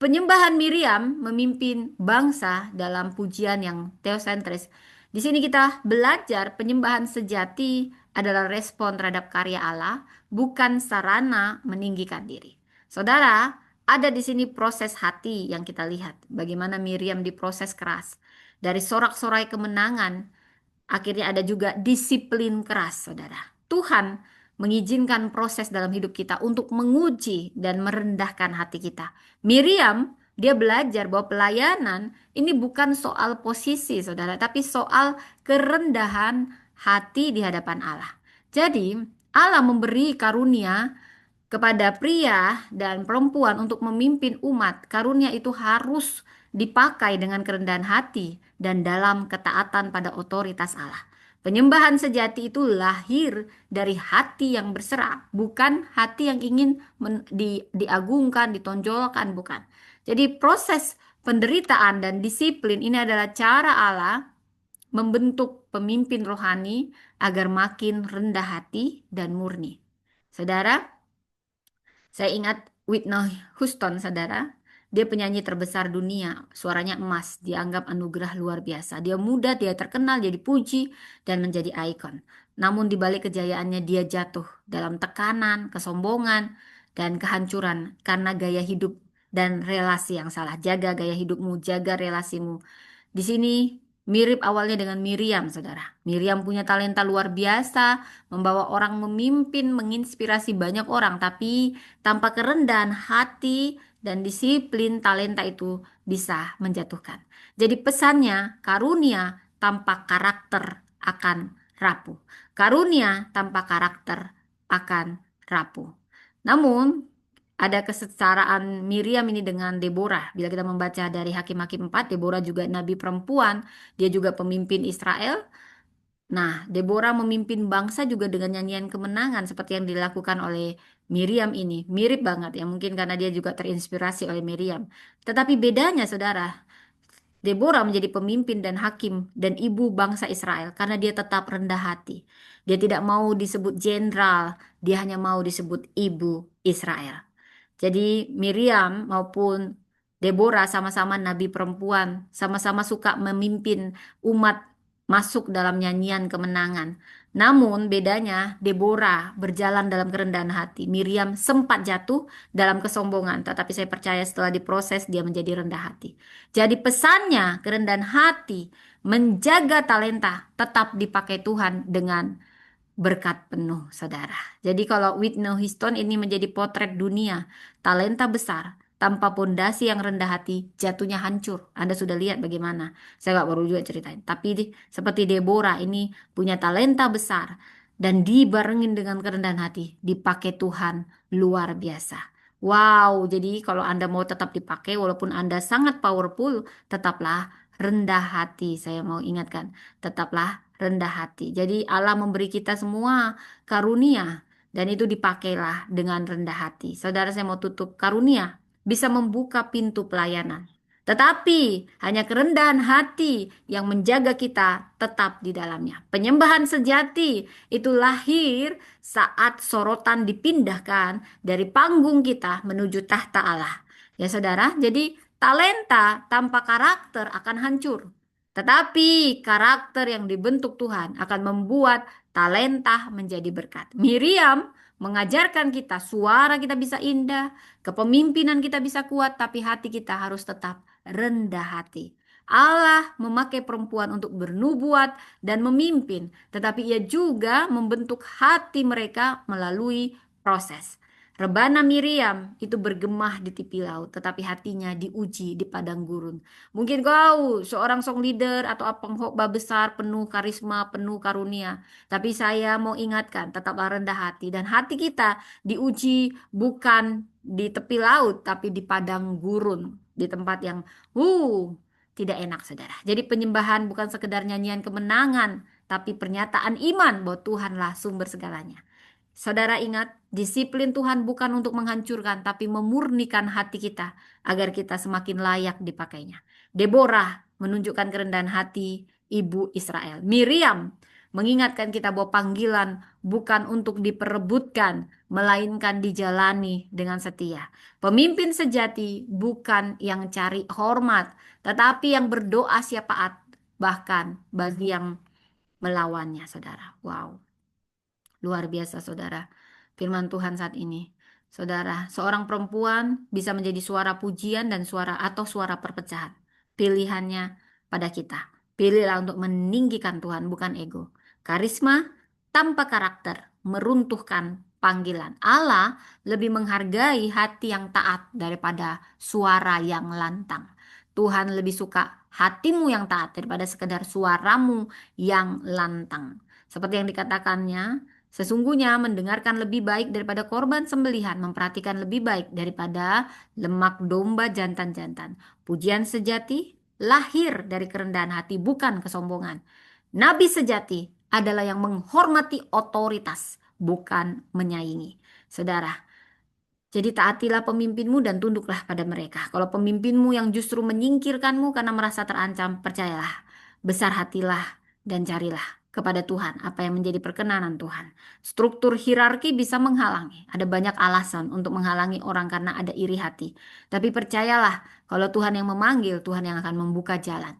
Speaker 1: Penyembahan Miriam memimpin bangsa dalam pujian yang teosentris. Di sini kita belajar penyembahan sejati adalah respon terhadap karya Allah, bukan sarana meninggikan diri. Saudara, ada di sini proses hati yang kita lihat. Bagaimana Miriam diproses keras. Dari sorak-sorai kemenangan, akhirnya ada juga disiplin keras, saudara. Tuhan mengizinkan proses dalam hidup kita untuk menguji dan merendahkan hati kita. Miriam, dia belajar bahwa pelayanan ini bukan soal posisi, saudara, tapi soal kerendahan hati di hadapan Allah. Jadi, Allah memberi karunia kepada pria dan perempuan untuk memimpin umat. Karunia itu harus dipakai dengan kerendahan hati dan dalam ketaatan pada otoritas Allah. Penyembahan sejati itu lahir dari hati yang berserah, bukan hati yang ingin diagungkan, ditonjolkan, bukan. Jadi proses penderitaan dan disiplin ini adalah cara Allah membentuk pemimpin rohani agar makin rendah hati dan murni. Saudara, saya ingat Whitney Houston, saudara. Dia penyanyi terbesar dunia, suaranya emas, dianggap anugerah luar biasa. Dia muda, dia terkenal, jadi puji, dan menjadi ikon. Namun di balik kejayaannya dia jatuh dalam tekanan, kesombongan, dan kehancuran karena gaya hidup dan relasi yang salah. Jaga gaya hidupmu, jaga relasimu. Di sini mirip awalnya dengan Miriam, saudara. Miriam punya talenta luar biasa, membawa orang memimpin, menginspirasi banyak orang, tapi tanpa kerendahan hati dan disiplin, talenta itu bisa menjatuhkan. Jadi pesannya, karunia tanpa karakter akan rapuh. Karunia tanpa karakter akan rapuh. Namun, ada kesetaraan Miriam ini dengan Deborah. Bila kita membaca dari Hakim-Hakim 4, Deborah juga nabi perempuan, dia juga pemimpin Israel. Nah, Deborah memimpin bangsa juga dengan nyanyian kemenangan seperti yang dilakukan oleh Miriam ini. Mirip banget ya, mungkin karena dia juga terinspirasi oleh Miriam. Tetapi bedanya, saudara, Deborah menjadi pemimpin dan hakim dan ibu bangsa Israel karena dia tetap rendah hati. Dia tidak mau disebut jenderal, dia hanya mau disebut ibu Israel. Jadi Miriam maupun Deborah sama-sama nabi perempuan, sama-sama suka memimpin umat masuk dalam nyanyian kemenangan. Namun bedanya Deborah berjalan dalam kerendahan hati. Miriam sempat jatuh dalam kesombongan, tetapi saya percaya setelah diproses dia menjadi rendah hati. Jadi pesannya kerendahan hati, menjaga talenta tetap dipakai Tuhan dengan berkat penuh, saudara. Jadi kalau Whitney Houston ini menjadi potret dunia, talenta besar, tanpa pondasi yang rendah hati, jatuhnya hancur. Anda sudah lihat bagaimana. Saya nggak baru juga ceritain. Tapi seperti Deborah ini punya talenta besar dan dibarengin dengan kerendahan hati, dipakai Tuhan luar biasa. Wow, jadi kalau Anda mau tetap dipakai, walaupun Anda sangat powerful, tetaplah rendah hati. Saya mau ingatkan, tetaplah rendah hati. Jadi Allah memberi kita semua karunia dan itu dipakailah dengan rendah hati. Saudara, saya mau tutup, karunia bisa membuka pintu pelayanan. Tetapi hanya kerendahan hati yang menjaga kita tetap di dalamnya. Penyembahan sejati itu lahir saat sorotan dipindahkan dari panggung kita menuju tahta Allah. Ya saudara, jadi talenta tanpa karakter akan hancur. Tetapi karakter yang dibentuk Tuhan akan membuat talenta menjadi berkat. Miriam mengajarkan kita suara kita bisa indah, kepemimpinan kita bisa kuat, tapi hati kita harus tetap rendah hati. Allah memakai perempuan untuk bernubuat dan memimpin, tetapi ia juga membentuk hati mereka melalui proses. Rebana Miriam itu bergemah di tepi laut, tetapi hatinya diuji di padang gurun. Mungkin kau seorang song leader atau pengkhotbah besar, penuh karisma, penuh karunia. Tapi saya mau ingatkan, tetaplah rendah hati. Dan hati kita diuji bukan di tepi laut, tapi di padang gurun. Di tempat yang tidak enak, saudara. Jadi penyembahan bukan sekedar nyanyian kemenangan, tapi pernyataan iman bahwa Tuhanlah sumber segalanya. Saudara ingat, disiplin Tuhan bukan untuk menghancurkan, tapi memurnikan hati kita agar kita semakin layak dipakainya. Deborah menunjukkan kerendahan hati ibu Israel. Miriam mengingatkan kita bahwa panggilan bukan untuk diperebutkan, melainkan dijalani dengan setia. Pemimpin sejati bukan yang cari hormat, tetapi yang berdoa syafaat, bahkan bagi yang melawannya, saudara. Wow. Luar biasa, saudara. Firman Tuhan saat ini. Saudara, seorang perempuan bisa menjadi suara pujian dan suara perpecahan. Pilihannya pada kita. Pilihlah untuk meninggikan Tuhan, bukan ego. Karisma tanpa karakter meruntuhkan panggilan. Allah lebih menghargai hati yang taat daripada suara yang lantang. Tuhan lebih suka hatimu yang taat daripada sekedar suaramu yang lantang. Seperti yang dikatakannya, sesungguhnya mendengarkan lebih baik daripada korban sembelihan, memperhatikan lebih baik daripada lemak domba jantan-jantan. Pujian sejati lahir dari kerendahan hati, bukan kesombongan. Nabi sejati adalah yang menghormati otoritas, bukan menyaingi. Saudara, jadi taatilah pemimpinmu dan tunduklah pada mereka. Kalau pemimpinmu yang justru menyingkirkanmu karena merasa terancam, percayalah, besar hatilah dan carilah kepada Tuhan apa yang menjadi perkenanan Tuhan. Struktur hierarki bisa menghalangi. Ada banyak alasan untuk menghalangi orang karena ada iri hati. Tapi percayalah, kalau Tuhan yang memanggil, Tuhan yang akan membuka jalan.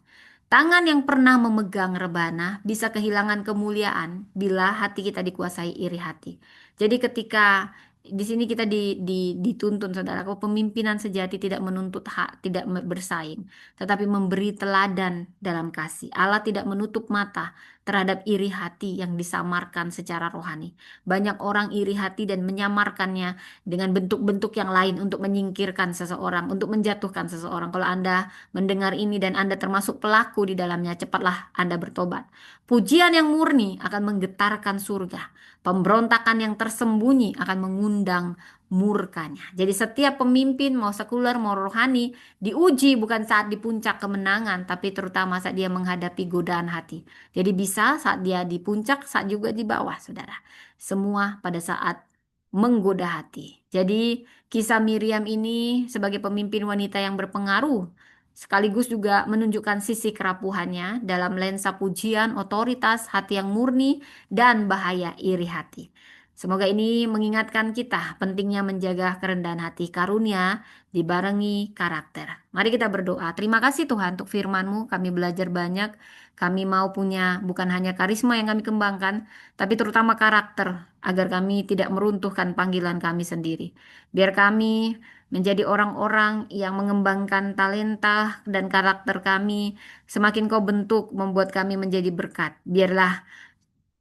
Speaker 1: Tangan yang pernah memegang rebana bisa kehilangan kemuliaan bila hati kita dikuasai iri hati. Jadi ketika di sini kita dituntun, saudara, kepemimpinan sejati tidak menuntut hak, tidak bersaing, tetapi memberi teladan dalam kasih. Allah tidak menutup mata terhadap iri hati yang disamarkan secara rohani. Banyak orang iri hati dan menyamarkannya dengan bentuk-bentuk yang lain untuk menyingkirkan seseorang, untuk menjatuhkan seseorang. Kalau Anda mendengar ini dan Anda termasuk pelaku di dalamnya, cepatlah Anda bertobat. Pujian yang murni akan menggetarkan surga. Pemberontakan yang tersembunyi akan mengundang murkanya. Jadi setiap pemimpin mau sekuler mau rohani diuji bukan saat di puncak kemenangan, tapi terutama saat dia menghadapi godaan hati. Jadi bisa saat dia di puncak, saat juga di bawah, saudara. Semua pada saat menggoda hati. Jadi kisah Miriam ini sebagai pemimpin wanita yang berpengaruh sekaligus juga menunjukkan sisi kerapuhannya dalam lensa pujian, otoritas, hati yang murni, dan bahaya iri hati. Semoga ini mengingatkan kita pentingnya menjaga kerendahan hati, karunia dibarengi karakter. Mari kita berdoa. Terima kasih Tuhan untuk firman-Mu. Kami belajar banyak. Kami mau punya bukan hanya karisma yang kami kembangkan, tapi terutama karakter agar kami tidak meruntuhkan panggilan kami sendiri. Biar kami menjadi orang-orang yang mengembangkan talenta dan karakter kami. Semakin kau bentuk, membuat kami menjadi berkat. Biarlah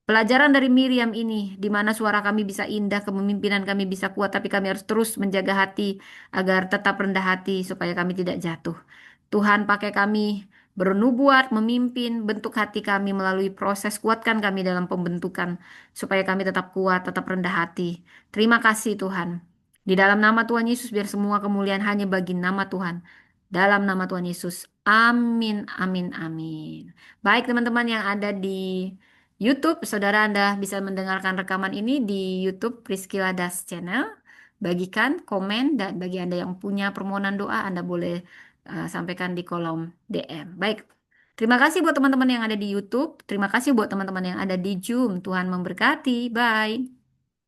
Speaker 1: pelajaran dari Miriam ini, di mana suara kami bisa indah, kepemimpinan kami bisa kuat, tapi kami harus terus menjaga hati agar tetap rendah hati supaya kami tidak jatuh. Tuhan pakai kami bernubuat, memimpin, bentuk hati kami melalui proses, kuatkan kami dalam pembentukan supaya kami tetap kuat, tetap rendah hati. Terima kasih Tuhan. Di dalam nama Tuhan Yesus, biar semua kemuliaan hanya bagi nama Tuhan. Dalam nama Tuhan Yesus. Amin, amin, amin. Baik teman-teman yang ada di YouTube, saudara Anda bisa mendengarkan rekaman ini di YouTube Priscilla Das Channel. Bagikan, komen, dan bagi Anda yang punya permohonan doa, Anda boleh sampaikan di kolom DM. Baik, terima kasih buat teman-teman yang ada di YouTube. Terima kasih buat teman-teman yang ada di Zoom. Tuhan memberkati. Bye.